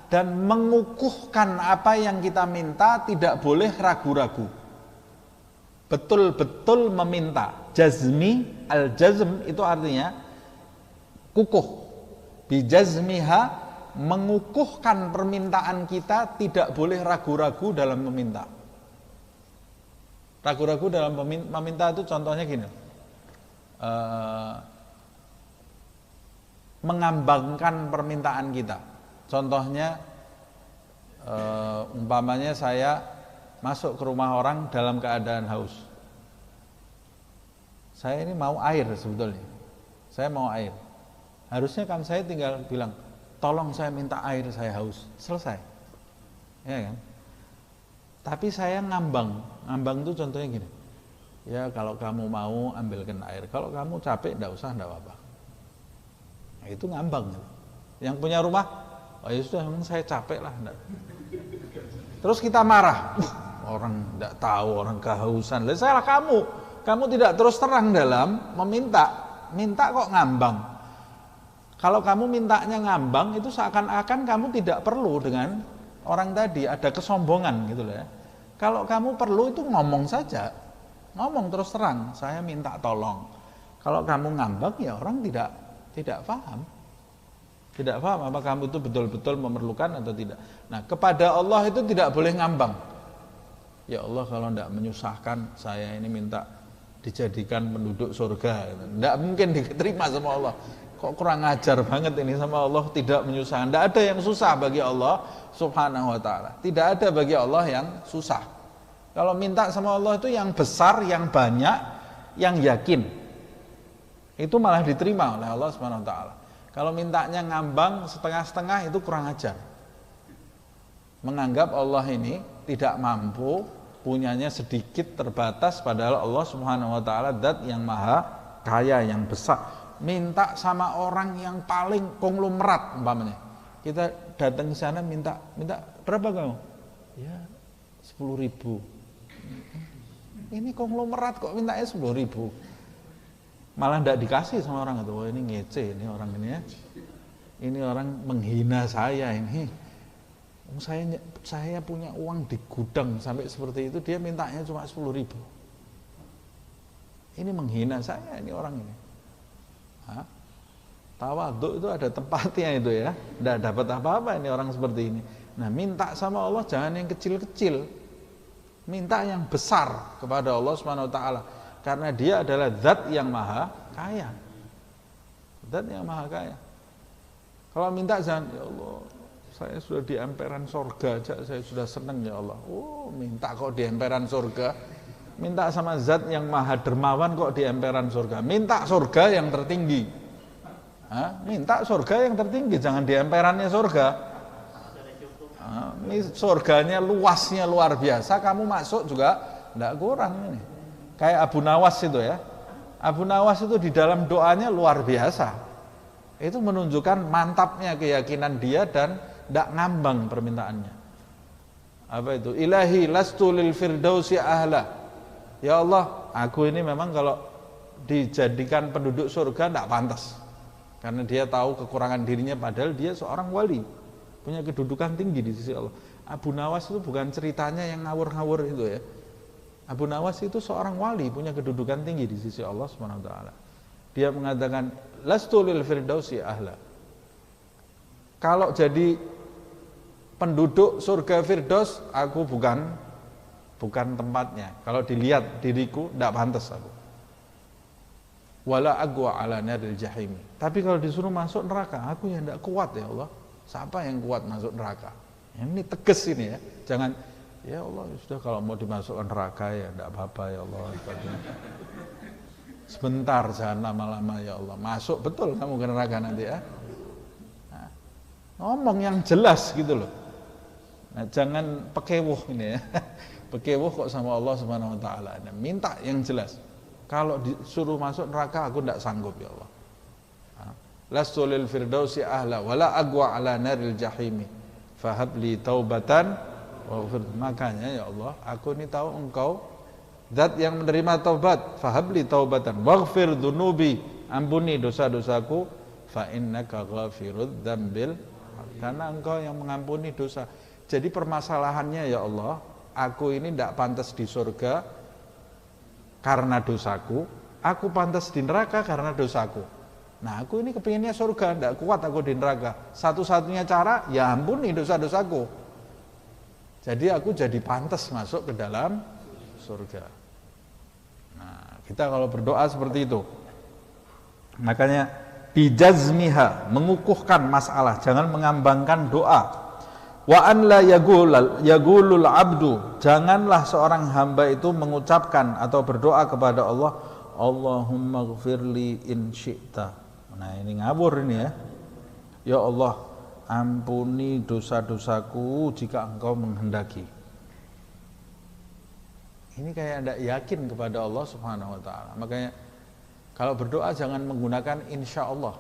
dan mengukuhkan apa yang kita minta, tidak boleh ragu-ragu. Betul-betul meminta. Jazmi, al-jazm itu artinya kukuh. Bijazmiha, mengukuhkan permintaan kita, tidak boleh ragu-ragu dalam meminta. Ragu-ragu dalam meminta itu contohnya gini, mengambangkan permintaan kita. Contohnya umpamanya saya masuk ke rumah orang dalam keadaan haus. Saya ini mau air sebetulnya. Saya mau air. Harusnya kan saya tinggal bilang, tolong saya minta air, saya haus. Selesai. Ya kan? Tapi saya ngambang. Ngambang itu contohnya gini. Ya kalau kamu mau ambilkan air. Kalau kamu capek enggak usah, enggak apa-apa. Nah, itu ngambang. Yang punya rumah, oh ya sudah, memang saya capek lah. Enggak. Terus kita marah. Orang enggak tahu, orang kehausan. Lah salah kamu. Kamu tidak terus terang dalam meminta. Minta kok ngambang. Kalau kamu mintanya ngambang, itu seakan-akan kamu tidak perlu dengan orang tadi, ada kesombongan gitu loh ya. Kalau kamu perlu itu ngomong saja. Ngomong terus terang, saya minta tolong. Kalau kamu ngambang ya orang tidak paham. Tidak paham apa kamu itu betul-betul memerlukan atau tidak. Nah, kepada Allah itu tidak boleh ngambang. Ya Allah, kalau tidak menyusahkan, saya ini minta dijadikan penduduk surga. Tidak mungkin diterima sama Allah. Kok kurang ajar banget ini sama Allah, tidak menyusahkan. Tidak ada yang susah bagi Allah Subhanahu wa ta'ala. Tidak ada bagi Allah yang susah. Kalau minta sama Allah itu yang besar, yang banyak, yang yakin. Itu malah diterima oleh Allah Subhanahu wa ta'ala. Kalau mintanya ngambang setengah-setengah, itu kurang ajar. Menganggap Allah ini tidak mampu, punyanya sedikit, terbatas, padahal Allah Subhanahu wa ta'ala zat yang maha kaya, yang besar. Minta sama orang yang paling konglomerat umpamanya. Kita datang ke sana minta berapa kamu? Ya 10.000. Ini konglomerat kok mintanya 10.000. Malah tidak dikasih sama orang itu. Oh, ini ngece ini orang ini ya. Ini orang menghina saya ini. Saya punya uang di gudang sampai seperti itu, dia mintanya cuma 10.000. Ini menghina saya ini orang ini. Tawadhu itu ada tempatnya itu ya. Tidak dapat apa-apa ini orang seperti ini. Nah, minta sama Allah jangan yang kecil-kecil. Minta yang besar kepada Allah Subhanahu wa taala. Karena dia adalah zat yang maha kaya. Zat yang maha kaya. Kalau minta jangan, ya Allah, saya sudah di emperan surga aja, saya sudah senang ya Allah. Oh, minta kok di emperan surga. Minta sama zat yang maha dermawan kok di emperan surga. Minta surga yang tertinggi. Minta surga yang tertinggi, jangan di emperannya surga. Ini surganya luasnya luar biasa, kamu masuk juga tidak kurang ini. Kayak Abu Nawas itu ya. Abu Nawas itu di dalam doanya luar biasa. Itu menunjukkan mantapnya keyakinan dia dan tidak ngambang permintaannya. Apa itu? Ilahi lastu lil firdausi ahla. Ya Allah, aku ini memang kalau dijadikan penduduk surga tidak pantas. Karena dia tahu kekurangan dirinya, padahal dia seorang wali, punya kedudukan tinggi di sisi Allah. Abu Nawas itu bukan ceritanya yang ngawur-ngawur itu ya. Abu Nawas itu seorang wali, punya kedudukan tinggi di sisi Allah Subhanahu wa taala. Dia mengatakan, "Lastu lil firdausi ahla." Kalau jadi penduduk surga Firdaus, aku bukan tempatnya. Kalau dilihat diriku, tidak pantas aku. Wala agwa ala naril jahim. Tapi kalau disuruh masuk neraka, aku yang tidak kuat ya Allah. Siapa yang kuat masuk neraka? Ini tegas ini ya. Jangan, ya Allah sudah kalau mau dimasukkan neraka ya tidak apa-apa ya Allah. Sebentar, jangan lama-lama ya Allah. Masuk betul kamu ke neraka nanti ya. Nah, ngomong yang jelas gitu loh. Nah, jangan pekewuh ini ya. Pekewuh kok sama Allah Subhanahu wa taala. Minta yang jelas. Kalau disuruh masuk neraka aku tidak sanggup ya Allah. Lastu lil firdausi ahla wala agwa ala naril jahimi fahabli taubatan waghfir. Makanya ya Allah, aku ini tahu engkau zat yang menerima taubat, fahabli taubatan waghfir dzunubi, ampuni dosa-dosaku, fa innaka ghafirudz dzambil, karena engkau yang mengampuni dosa. Jadi permasalahannya ya Allah, aku ini tidak pantas di surga karena dosaku, aku pantas di neraka karena dosaku. Nah aku ini kepinginnya surga, tidak kuat aku di neraka. Satu-satunya cara, ya ampuni dosa-dosaku. Jadi aku jadi pantas masuk ke dalam surga. Nah kita kalau berdoa seperti itu, makanya bijazmiha, mengukuhkan masalah, jangan mengambangkan doa. Wa an la yagulul abdu, janganlah seorang hamba itu mengucapkan atau berdoa kepada Allah, Allahumma gfirli in syi'ta. Nah ini ngawur ini ya. Ya Allah, ampuni dosa-dosaku jika engkau menghendaki. Ini kayak tidak yakin kepada Allah Subhanahu wa taala. Makanya kalau berdoa jangan menggunakan insya Allah.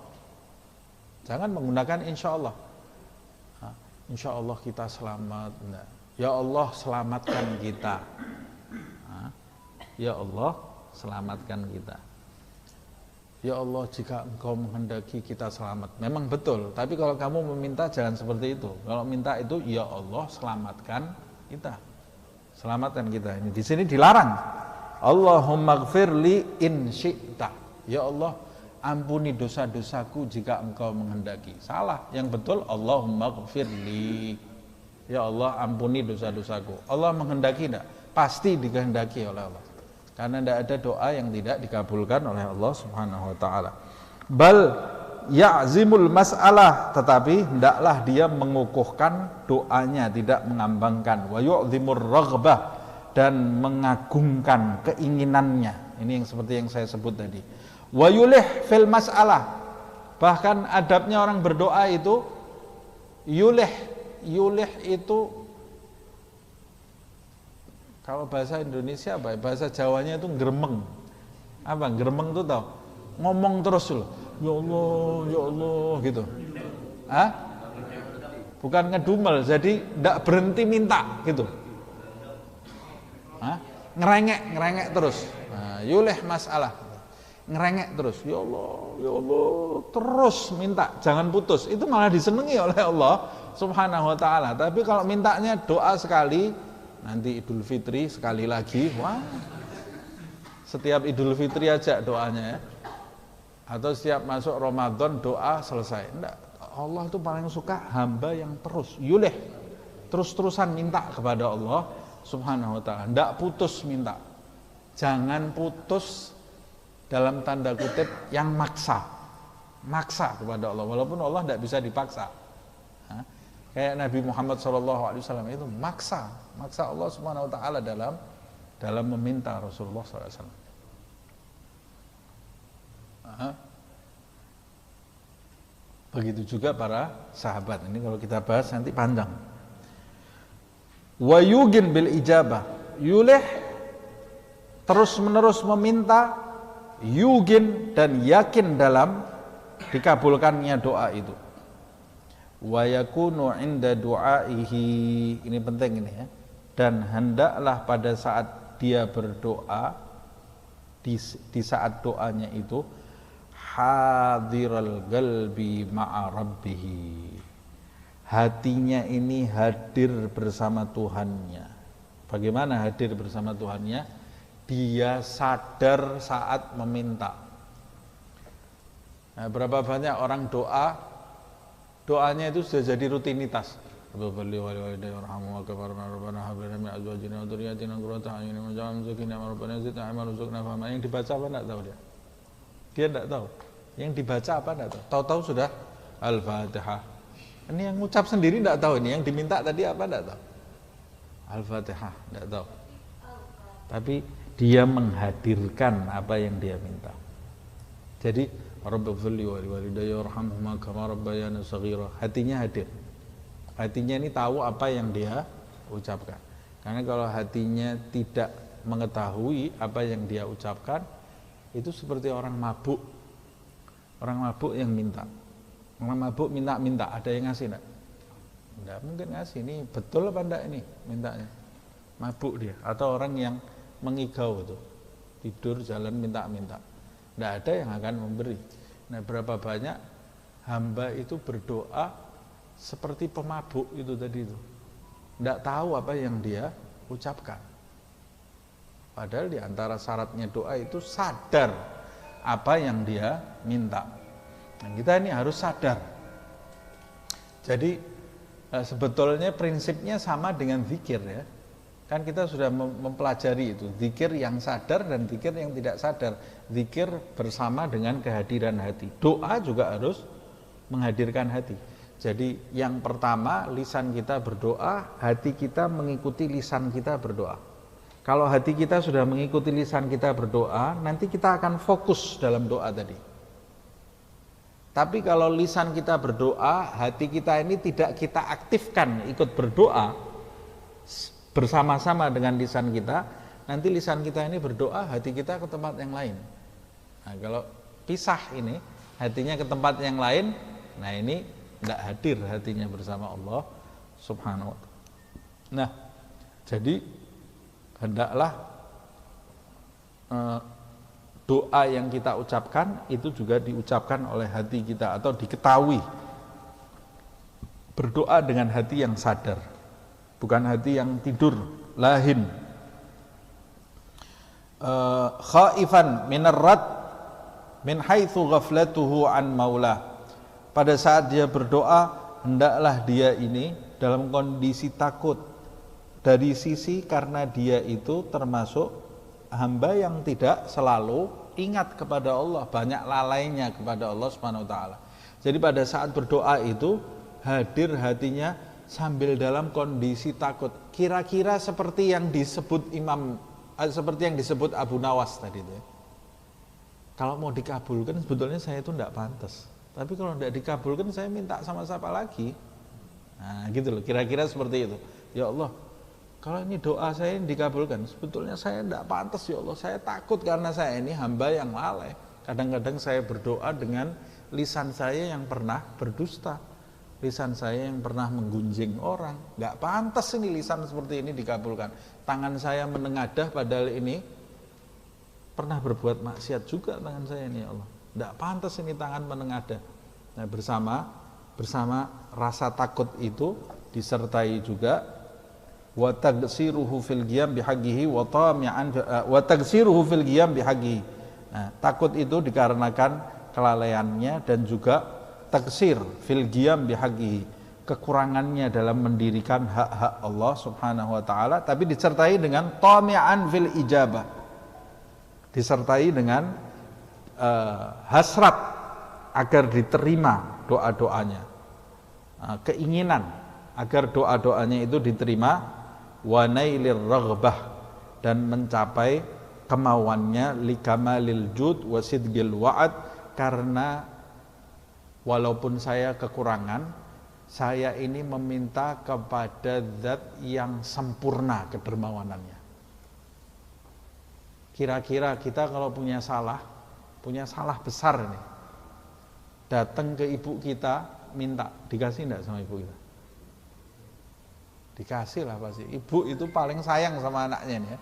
Jangan menggunakan insya Allah. Insya Allah kita selamat. Nah, ya Allah selamatkan kita. Ya Allah selamatkan kita. Ya Allah jika engkau menghendaki kita selamat. Memang betul. Tapi kalau kamu meminta jangan seperti itu. Kalau minta itu ya Allah selamatkan kita. Selamatkan kita. Ini di sini dilarang. Allahumma gfirli in syi'ta. Ya Allah ampuni dosa-dosaku jika engkau menghendaki. Salah, yang betul Allahumma gfirli. Ya Allah ampuni dosa-dosaku. Allah menghendaki tidak? Pasti dikehendaki oleh Allah. Karena tidak ada doa yang tidak dikabulkan oleh Allah Subhanahu wa taala. Bal ya'zimul mas'alah, tetapi hendaklah dia mengukuhkan doanya, tidak mengambangkan. Wa yu'zimur raghbah, dan mengagungkan keinginannya. Ini yang seperti yang saya sebut tadi. Wa yulih fil mas'alah, bahkan adabnya orang berdoa itu yulih itu kalau bahasa Indonesia apa? Bahasa Jawanya itu gremeng. Apa? Gremeng itu tahu? Ngomong terus loh. Ya Allah gitu. Hah? Bukan ngedumel, jadi tidak berhenti minta gitu. Hah? Ngerengek terus. Nah, yulih masalah. Ngerengek terus. Ya Allah, terus minta, jangan putus. Itu malah disenangi oleh Allah Subhanahu wa taala. Tapi kalau mintanya doa sekali, nanti Idul Fitri sekali lagi, wah. Setiap Idul Fitri aja doanya ya. Atau setiap masuk Ramadan doa selesai. Enggak, Allah itu paling suka hamba yang terus yulih, terus-terusan minta kepada Allah Subhanahu wa taala. Enggak putus minta. Jangan putus dalam tanda kutip yang maksa kepada Allah, walaupun Allah tidak bisa dipaksa. Kayak Nabi Muhammad SAW itu maksa Allah Subhanahu wa taala dalam meminta Rasulullah SAW. Begitu juga para sahabat. Ini kalau kita bahas nanti panjang. Wa yugin bil ijabah, yulih terus menerus meminta, yugin dan yakin dalam dikabulkannya doa itu. Wa yakunu inda du'aihi, ini penting ini ya. Dan hendaklah pada saat dia berdoa, di saat doanya itu hadiral qalbi ma'a rabbih. Hatinya ini hadir bersama Tuhannya. Bagaimana hadir bersama Tuhannya? Dia sadar saat meminta. Nah, berapa banyak orang doanya itu sudah jadi rutinitas. Yang dibaca apa enggak tahu dia? Dia enggak tahu. Yang dibaca apa enggak tahu. Tahu-tahu sudah Al-Fatihah. Ini yang ngucap sendiri enggak tahu ini, yang diminta tadi apa enggak tahu. Al-Fatihah enggak tahu. Tapi dia menghadirkan apa yang dia minta. Jadi Rabbighfirli wa liwalidayya warhamhuma kama rabbayani shaghira. Hatinya hadir. Hatinya ini tahu apa yang dia ucapkan. Karena kalau hatinya tidak mengetahui apa yang dia ucapkan, itu seperti orang mabuk. Orang mabuk yang minta. Orang mabuk minta, ada yang ngasih enggak? Enggak mungkin ngasih. Ini betul apa enggak ini mintanya? Mabuk dia. Atau orang yang mengigau itu. Tidur jalan minta. Enggak ada yang akan memberi. Nah, berapa banyak hamba itu berdoa seperti pemabuk itu tadi itu. Enggak tahu apa yang dia ucapkan. Padahal di antara syaratnya doa itu sadar apa yang dia minta. Nah, kita ini harus sadar. Jadi sebetulnya prinsipnya sama dengan zikir ya. Kan kita sudah mempelajari itu, zikir yang sadar dan zikir yang tidak sadar. Zikir bersama dengan kehadiran hati. Doa juga harus menghadirkan hati. Jadi yang pertama, lisan kita berdoa, hati kita mengikuti lisan kita berdoa. Kalau hati kita sudah mengikuti lisan kita berdoa, nanti kita akan fokus dalam doa tadi. Tapi kalau lisan kita berdoa, hati kita ini tidak kita aktifkan ikut berdoa bersama-sama dengan lisan kita, nanti lisan kita ini berdoa, hati kita ke tempat yang lain. Nah, kalau pisah ini, hatinya ke tempat yang lain, nah ini tidak hadir hatinya bersama Allah Subhanahu wa ta'ala. Nah, jadi hendaklah doa yang kita ucapkan itu juga diucapkan oleh hati kita atau diketahui. Berdoa dengan hati yang sadar, bukan hati yang tidur, lahin. Khaifan minar rad min haitsu ghaflatuhu an maulah. Pada saat dia berdoa, hendaklah dia ini dalam kondisi takut dari sisi karena dia itu termasuk hamba yang tidak selalu ingat kepada Allah, banyak lalainya kepada Allah Subhanahu wa taala. Jadi pada saat berdoa itu hadir hatinya sambil dalam kondisi takut. Kira-kira seperti yang disebut seperti yang disebut Abu Nawas tadi itu. Kalau mau dikabulkan sebetulnya saya itu tidak pantas. Tapi kalau tidak dikabulkan saya minta sama siapa lagi? Nah gitu loh, kira-kira seperti itu. Ya Allah, kalau ini doa saya ini dikabulkan, sebetulnya saya tidak pantas ya Allah. Saya takut karena saya ini hamba yang lalai. Kadang-kadang saya berdoa dengan lisan saya yang pernah berdusta, lisan saya yang pernah menggunjing orang. Nggak pantas ini lisan seperti ini dikabulkan. Tangan saya menengadah padahal ini pernah berbuat maksiat juga tangan saya ini ya Allah. Tidak pantas ini tangan menengadah. Nah, bersama rasa takut itu disertai juga wa tagsiruhu fil qiyam bihaqqihi wa tami'an wa tagsiruhu fil qiyam bihaqqihi. Nah, takut itu dikarenakan kelalaiannya dan juga tagsir fil qiyam bihaqqihi, kekurangannya dalam mendirikan hak-hak Allah Subhanahu wa taala, tapi disertai dengan tami'an fil ijabah. Disertai dengan hasrat agar diterima doa-doanya, keinginan agar doa-doanya itu diterima, wa nailir raghbah, dan mencapai kemauannya, likamalil jud wa sidqil wa'ad, karena walaupun saya kekurangan, saya ini meminta kepada zat yang sempurna kedermawanannya. Kira-kira kita kalau punya salah besar nih, datang ke ibu kita minta, dikasih enggak sama ibu kita? Dikasih lah pasti. Ibu itu paling sayang sama anaknya nih ya.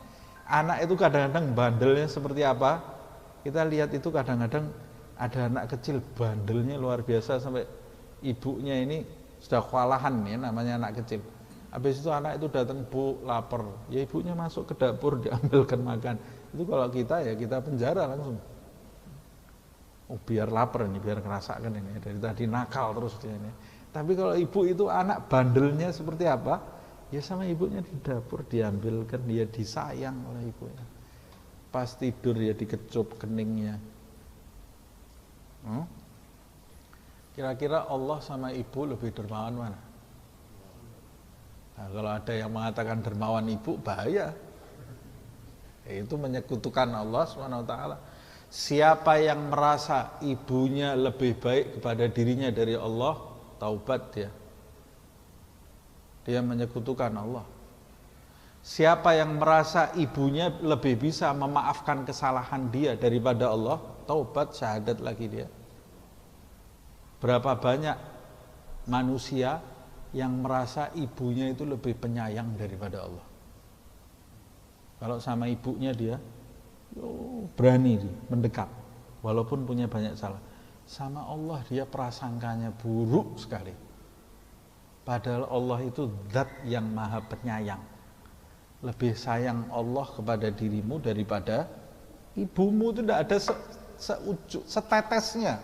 Anak itu kadang-kadang bandelnya seperti apa? Kita lihat itu kadang-kadang ada anak kecil bandelnya luar biasa sampai ibunya ini sudah kewalahan ya, namanya anak kecil. Habis itu anak itu datang, "Bu, lapar." Ya ibunya masuk ke dapur diambilkan makan. Itu kalau kita ya kita penjara langsung. Oh biar lapar ini, biar ngerasakan ini, dari tadi nakal terus dia ini. Tapi kalau ibu itu anak bandelnya seperti apa? Ya sama ibunya di dapur diambilkan, dia disayang oleh ibunya. Pas tidur ya dikecup keningnya. Kira-kira Allah sama ibu lebih dermawan mana? Nah, kalau ada yang mengatakan dermawan ibu, bahaya. Itu menyekutukan Allah SWT. Siapa yang merasa ibunya lebih baik kepada dirinya dari Allah, taubat dia. Dia menyekutukan Allah. Siapa yang merasa ibunya lebih bisa memaafkan kesalahan dia daripada Allah, taubat, syahadat lagi dia. Berapa banyak manusia yang merasa ibunya itu lebih penyayang daripada Allah. Kalau sama ibunya dia berani mendekat walaupun punya banyak salah. Sama Allah dia prasangkanya buruk sekali. Padahal Allah itu zat yang maha penyayang. Lebih sayang Allah kepada dirimu daripada ibumu. Itu tidak ada setetesnya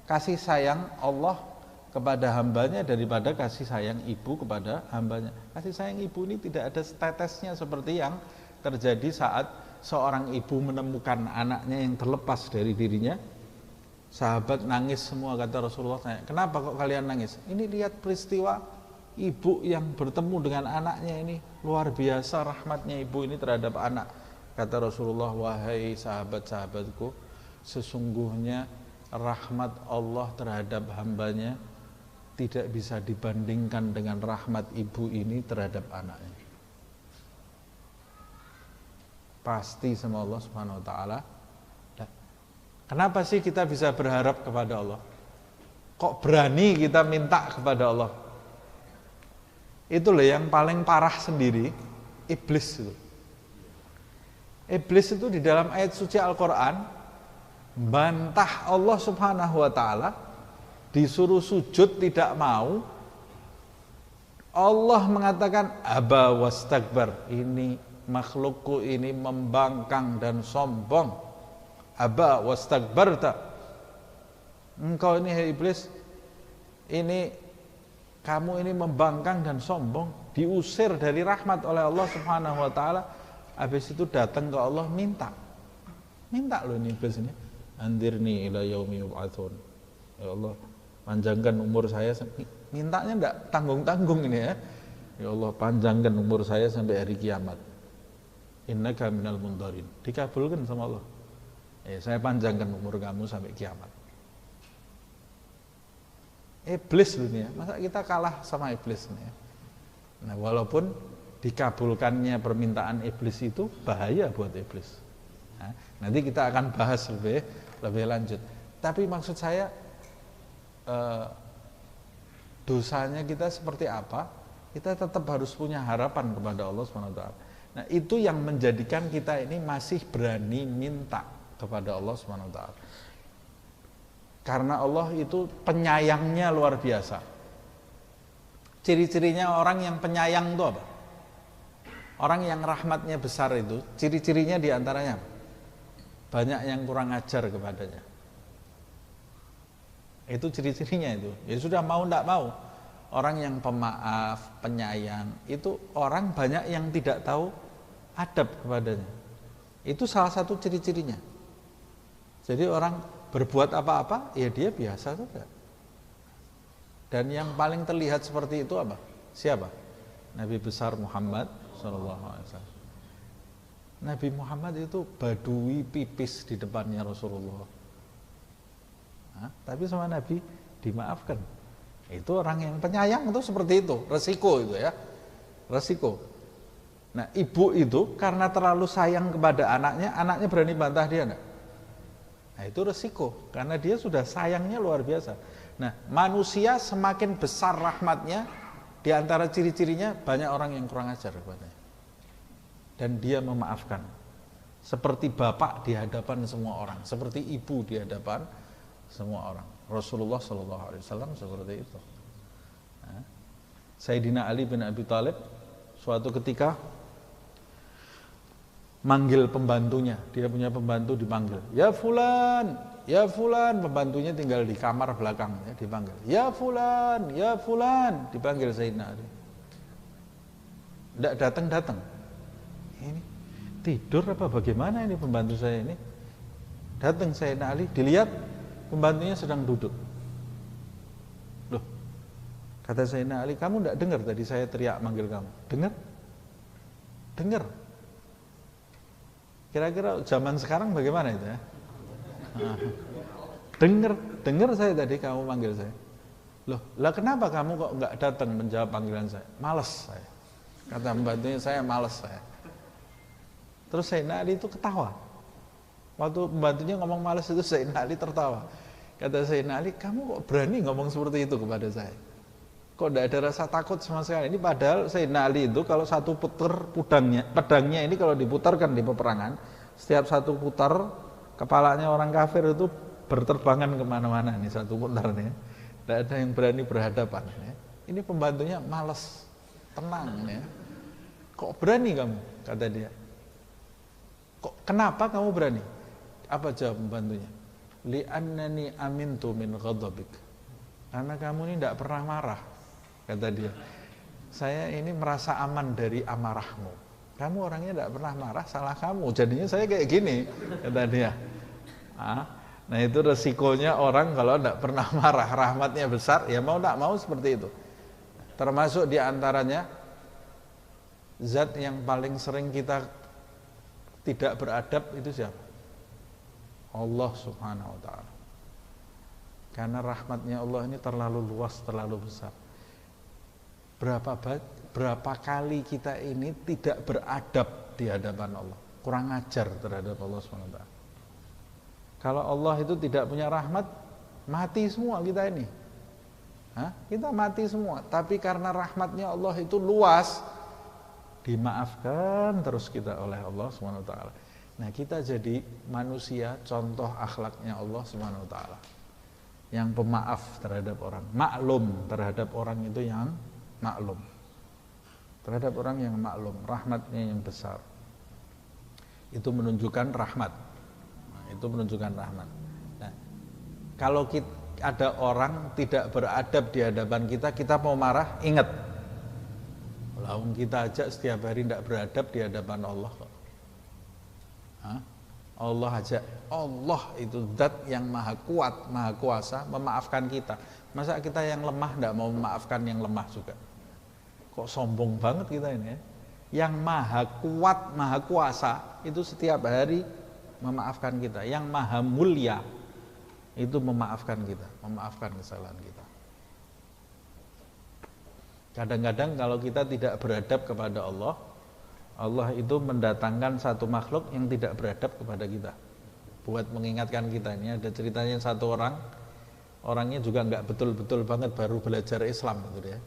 kasih sayang Allah kepada hambanya daripada kasih sayang ibu kepada hambanya. Kasih sayang ibu ini tidak ada setetesnya seperti yang terjadi saat seorang ibu menemukan anaknya yang terlepas dari dirinya. Sahabat nangis semua, kata Rasulullah, tanya, "Kenapa kok kalian nangis?" Ini lihat peristiwa ibu yang bertemu dengan anaknya ini, luar biasa rahmatnya ibu ini terhadap anak. Kata Rasulullah, "Wahai sahabat-sahabatku, sesungguhnya rahmat Allah terhadap hambanya tidak bisa dibandingkan dengan rahmat ibu ini terhadap anaknya." Pasti sama Allah Subhanahu wa taala. Kenapa sih kita bisa berharap kepada Allah? Kok berani kita minta kepada Allah? Itu loh yang paling parah sendiri, iblis itu. Iblis itu di dalam ayat suci Al-Qur'an bantah Allah Subhanahu wa taala, disuruh sujud tidak mau. Allah mengatakan aba wastakbar, ini makhlukku ini membangkang dan sombong. Aba wastakbarta, engkau ini hai iblis, ini kamu ini membangkang dan sombong, diusir dari rahmat oleh Allah Subhanahu wa taala. Habis itu datang ke Allah minta loh ini iblis ini, andirni ila yaumi yub'atsun. Ya Allah, panjangkan umur saya. Mintanya enggak tanggung-tanggung ini ya. Ya Allah, panjangkan umur saya sampai hari kiamat. Innaka minal mundharin. Dikabulkan sama Allah. Saya panjangkan umur kamu sampai kiamat. Iblis loh ini ya. Masa kita kalah sama iblis ini ya. Nah, walaupun dikabulkannya permintaan iblis itu bahaya buat iblis. Nah, nanti kita akan bahas lebih lanjut. Tapi maksud saya dosanya kita seperti apa? Kita tetap harus punya harapan kepada Allah SWT. Nah, itu yang menjadikan kita ini masih berani minta kepada Allah SWT. Karena Allah itu penyayangnya luar biasa. Ciri-cirinya orang yang penyayang itu apa? Orang yang rahmatnya besar itu, ciri-cirinya diantaranya apa? Banyak yang kurang ajar kepadanya. Itu ciri-cirinya itu. Ya sudah mau tidak mau. Orang yang pemaaf, penyayang, itu orang banyak yang tidak tahu adab kepadanya. Itu salah satu ciri-cirinya. Jadi orang berbuat apa-apa, ya dia biasa saja. Dan yang paling terlihat seperti itu apa? Siapa? Nabi besar Muhammad SAW. Nabi Muhammad itu badui pipis di depannya Rasulullah. Nah, tapi sama Nabi dimaafkan. Itu orang yang penyayang itu seperti itu, resiko itu ya, resiko. Nah, ibu itu karena terlalu sayang kepada anaknya, anaknya berani bantah dia enggak? Nah, itu resiko, karena dia sudah sayangnya luar biasa. Nah, manusia semakin besar rahmatnya, di antara ciri-cirinya banyak orang yang kurang ajar kepadanya. dan dia memaafkan. Seperti bapak di hadapan semua orang, seperti ibu di hadapan semua orang. Rasulullah SAW seperti itu. Sayyidina Ali bin Abi Thalib suatu ketika manggil pembantunya, dia punya pembantu dipanggil, ya fulan, pembantunya tinggal di kamar belakang, ya, dipanggil, ya fulan, dipanggil Sayyidina Ali. Tidak datang. Ini tidur apa bagaimana ini pembantu saya ini? Datang Sayyidina Ali, dilihat pembantunya sedang duduk. Loh, kata Sayyidina Ali, kamu tidak dengar tadi saya teriak manggil kamu? Dengar. Kira-kira zaman sekarang bagaimana itu ya? Dengar saya tadi kamu manggil saya. Loh, lah kenapa kamu kok nggak datang menjawab panggilan saya? Males saya. Kata pembantunya, saya males saya. Terus Sayyidina Ali itu ketawa. Waktu pembantunya ngomong males itu Sayyidina Ali tertawa. Kata Sayyidina Ali, kamu kok berani ngomong seperti itu kepada saya? Kok tidak ada rasa takut sama sekali? Ini padahal Sayyidina Ali itu kalau satu putar pedangnya ini kalau diputarkan di peperangan, setiap satu putar kepalanya orang kafir itu berterbangan kemana-mana nih satu putarnya. Tidak ada yang berani berhadapan. Ya. Ini pembantunya males, tenang ya. Kok berani kamu? Kata dia. Kenapa kamu berani? Apa jawab pembantunya? Li'annani amintu min ghadabik. Karena kamu ini tidak pernah marah. Kata dia, saya ini merasa aman dari amarahmu. Kamu orangnya tidak pernah marah, salah kamu. Jadinya saya kayak gini, kata dia. Nah itu resikonya orang kalau tidak pernah marah, rahmatnya besar, ya mau tidak mau seperti itu. Termasuk diantaranya, zat yang paling sering kita tidak beradab itu siapa? Allah Subhanahu wa ta'ala. Karena rahmatnya Allah ini terlalu luas, terlalu besar. Berapa kali kita ini tidak beradab di hadapan Allah, kurang ajar terhadap Allah SWT. Kalau Allah itu tidak punya rahmat, mati semua kita ini. Kita mati semua. Tapi karena rahmatnya Allah itu luas, dimaafkan terus kita oleh Allah SWT. Nah kita jadi manusia contoh akhlaknya Allah SWT, yang pemaaf terhadap orang, maklum terhadap orang itu yang maklum, terhadap orang yang maklum, rahmatnya yang besar. Itu menunjukkan rahmat. Itu menunjukkan rahmat. Nah, kalau ada orang tidak beradab di hadapan kita, kita mau marah, ingat, lawan kita aja setiap hari tidak beradab di hadapan Allah kok. Allah aja, Allah itu zat yang maha kuat, maha kuasa, memaafkan kita. Masa kita yang lemah tidak mau memaafkan yang lemah juga? Kok sombong banget kita ini ya? Yang maha kuat, maha kuasa itu setiap hari memaafkan kita. Yang maha mulia itu memaafkan kita, memaafkan kesalahan kita. Kadang-kadang kalau kita tidak beradab kepada Allah, Allah itu mendatangkan satu makhluk yang tidak beradab kepada kita, buat mengingatkan kita. Ini ada ceritanya satu orang, orangnya juga nggak betul-betul banget, baru belajar Islam gitu ya.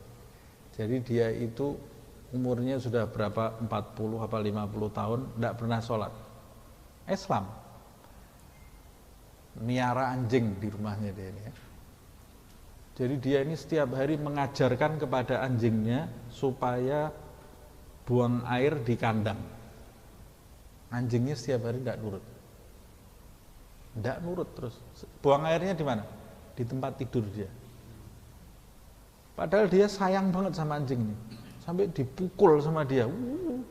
Jadi dia itu umurnya sudah berapa, 40 apa 50 tahun, tidak pernah sholat. Islam. Miara anjing di rumahnya dia ini ya. Jadi dia ini setiap hari mengajarkan kepada anjingnya supaya buang air di kandang. Anjingnya setiap hari tidak nurut. Tidak nurut terus. Buang airnya di mana? Di tempat tidur dia. Padahal dia sayang banget sama anjing ini. Sampai dipukul sama dia.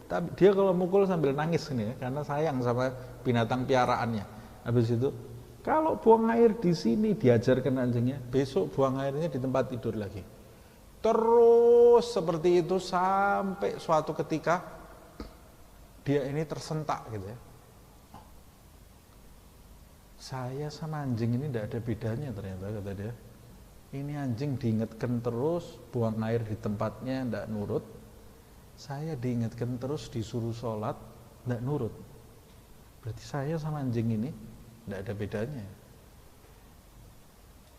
Tapi dia kalau mukul sambil nangis ini ya, karena sayang sama binatang piaraannya. Habis itu, kalau buang air di sini diajarkan anjingnya, besok buang airnya di tempat tidur lagi. Terus seperti itu sampai suatu ketika dia ini tersentak gitu ya. Saya sama anjing ini tidak ada bedanya ternyata, kata dia. Ini anjing diingatkan terus, buang air di tempatnya tidak nurut. Saya diingatkan terus, disuruh sholat, tidak nurut. Berarti saya sama anjing ini tidak ada bedanya.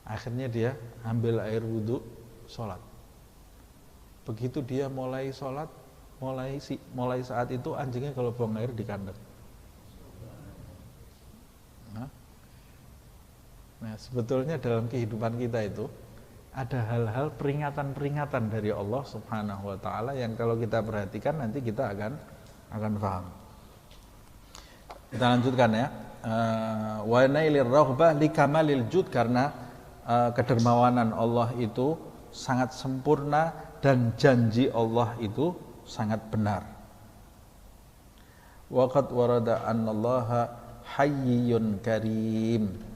Akhirnya dia ambil air wudhu, sholat. Begitu dia mulai sholat, mulai saat itu anjingnya kalau buang air di kandang. Nah, sebetulnya dalam kehidupan kita itu ada hal-hal peringatan-peringatan dari Allah Subhanahu wa taala yang kalau kita perhatikan nanti kita akan paham. Kita lanjutkan ya. Wa nailir raghbah likamalil jud, karena kedermawanan Allah itu sangat sempurna dan janji Allah itu sangat benar. Wa qad warada annallaha hayyun karim.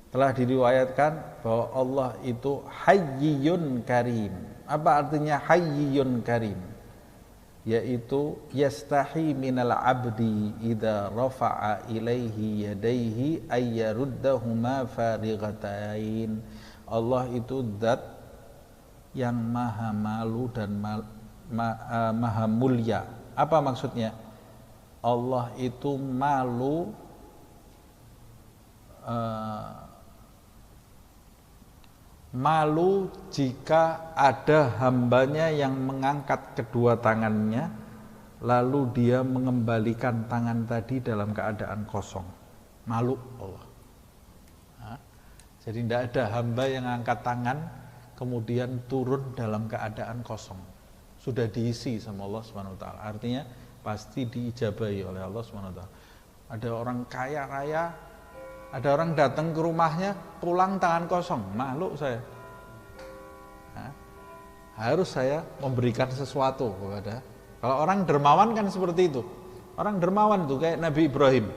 Telah diriwayatkan bahwa Allah itu hayyun karim. Apa artinya hayyun karim? Yaitu yastahi minal abdi idza rafa'a ilaihi yadaihi ayyaruddahuma farighatain. Allah itu zat yang maha malu dan maha mulia. Apa maksudnya? Allah itu malu malu jika ada hambanya yang mengangkat kedua tangannya lalu dia mengembalikan tangan tadi dalam keadaan kosong. Malu Allah. Jadi tidak ada hamba yang angkat tangan kemudian turun dalam keadaan kosong. Sudah diisi sama Allah Subhanahu wa taala. Artinya pasti diijabahi oleh Allah Subhanahu wa taala. Ada orang kaya raya, ada orang datang ke rumahnya pulang tangan kosong, malu saya. Harus saya memberikan sesuatu kepada. Kalau orang dermawan kan seperti itu. Orang dermawan tuh kayak Nabi Ibrahim.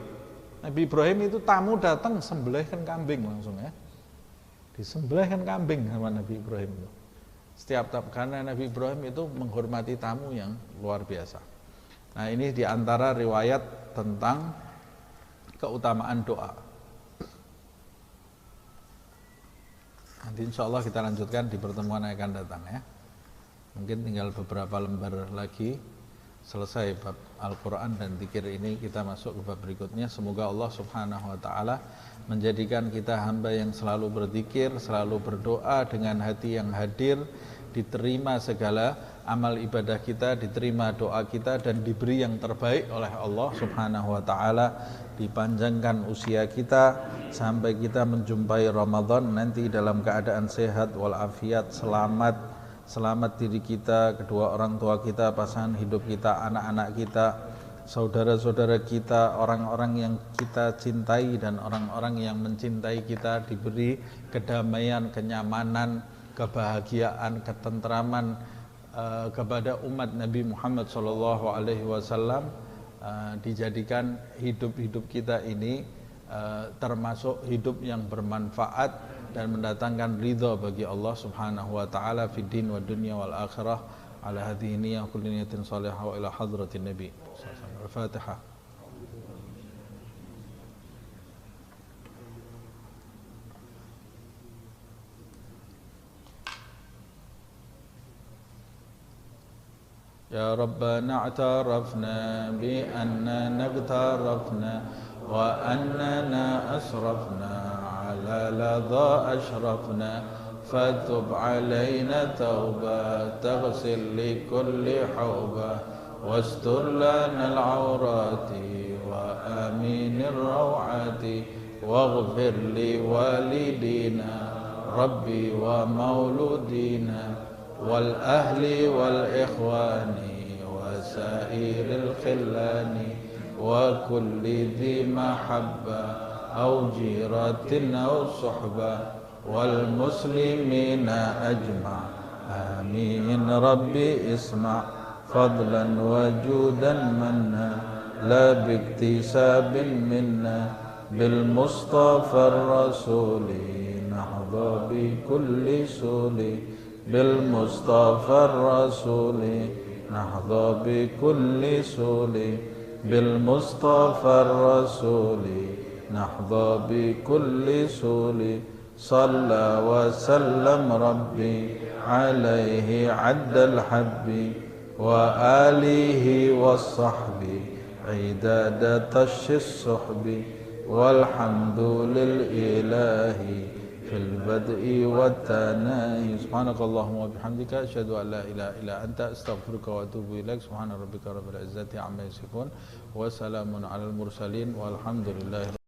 Nabi Ibrahim itu tamu datang sembelihkan kambing langsung ya. Disembelihkan kambing sama Nabi Ibrahim itu. Karena Nabi Ibrahim itu menghormati tamu yang luar biasa. Nah, ini diantara riwayat tentang keutamaan doa. Nanti insya Allah kita lanjutkan di pertemuan yang akan datang ya. Mungkin tinggal beberapa lembar lagi selesai bab Al-Quran dan zikir ini, kita masuk ke bab berikutnya. Semoga Allah Subhanahu wa ta'ala menjadikan kita hamba yang selalu berzikir, selalu berdoa dengan hati yang hadir, diterima segala amal ibadah kita, diterima doa kita dan diberi yang terbaik oleh Allah Subhanahu wa ta'ala, dipanjangkan usia kita sampai kita menjumpai Ramadan nanti dalam keadaan sehat walafiat, selamat diri kita, kedua orang tua kita, pasangan hidup kita, anak-anak kita, saudara-saudara kita, orang-orang yang kita cintai dan orang-orang yang mencintai kita, diberi kedamaian, kenyamanan, kebahagiaan, ketentraman kepada umat Nabi Muhammad SAW. Dijadikan hidup-hidup kita ini termasuk hidup yang bermanfaat dan mendatangkan ridha bagi Allah Subhanahu wa taala fid din wa dunya wal akhirah. Ala hadhihi niyyah kulli niyatin salihah wa ila hadratin nabi. Al-Fatihah. Ya Rabbana a'tarafna bi annana اغترفنا وأننا أسرفنا على لظى أشرفنا فتب علينا توبة تغسل لكل حوبة واستر لنا العورات وآمين الروعات واغفر لوالدينا ربي ومولودينا والأهل والإخوان وسائر الخلان وكل ذي محبة أو جيرة أو صحبة والمسلمين أجمع آمين ربي اسمع فضلا وجودا منا لا باكتساب منا بالمصطفى الرسول نحظى بكل سول بالمصطفى الرسول نحظى بكل سول بالمصطفى الرسول نحظى بكل سول صلى وسلم ربي عليه عد الحب وآله والصحب عداد طش الصحب والحمد للإله fil bad'i wat tanahi. Subhanakallahumma wa bihamdika asyhadu an la ilaha illa anta astaghfiruka wa atubu ilaik. Subhana rabbika rabbil izzati amma yasifun wa salamun alal mursalin walhamdulillahi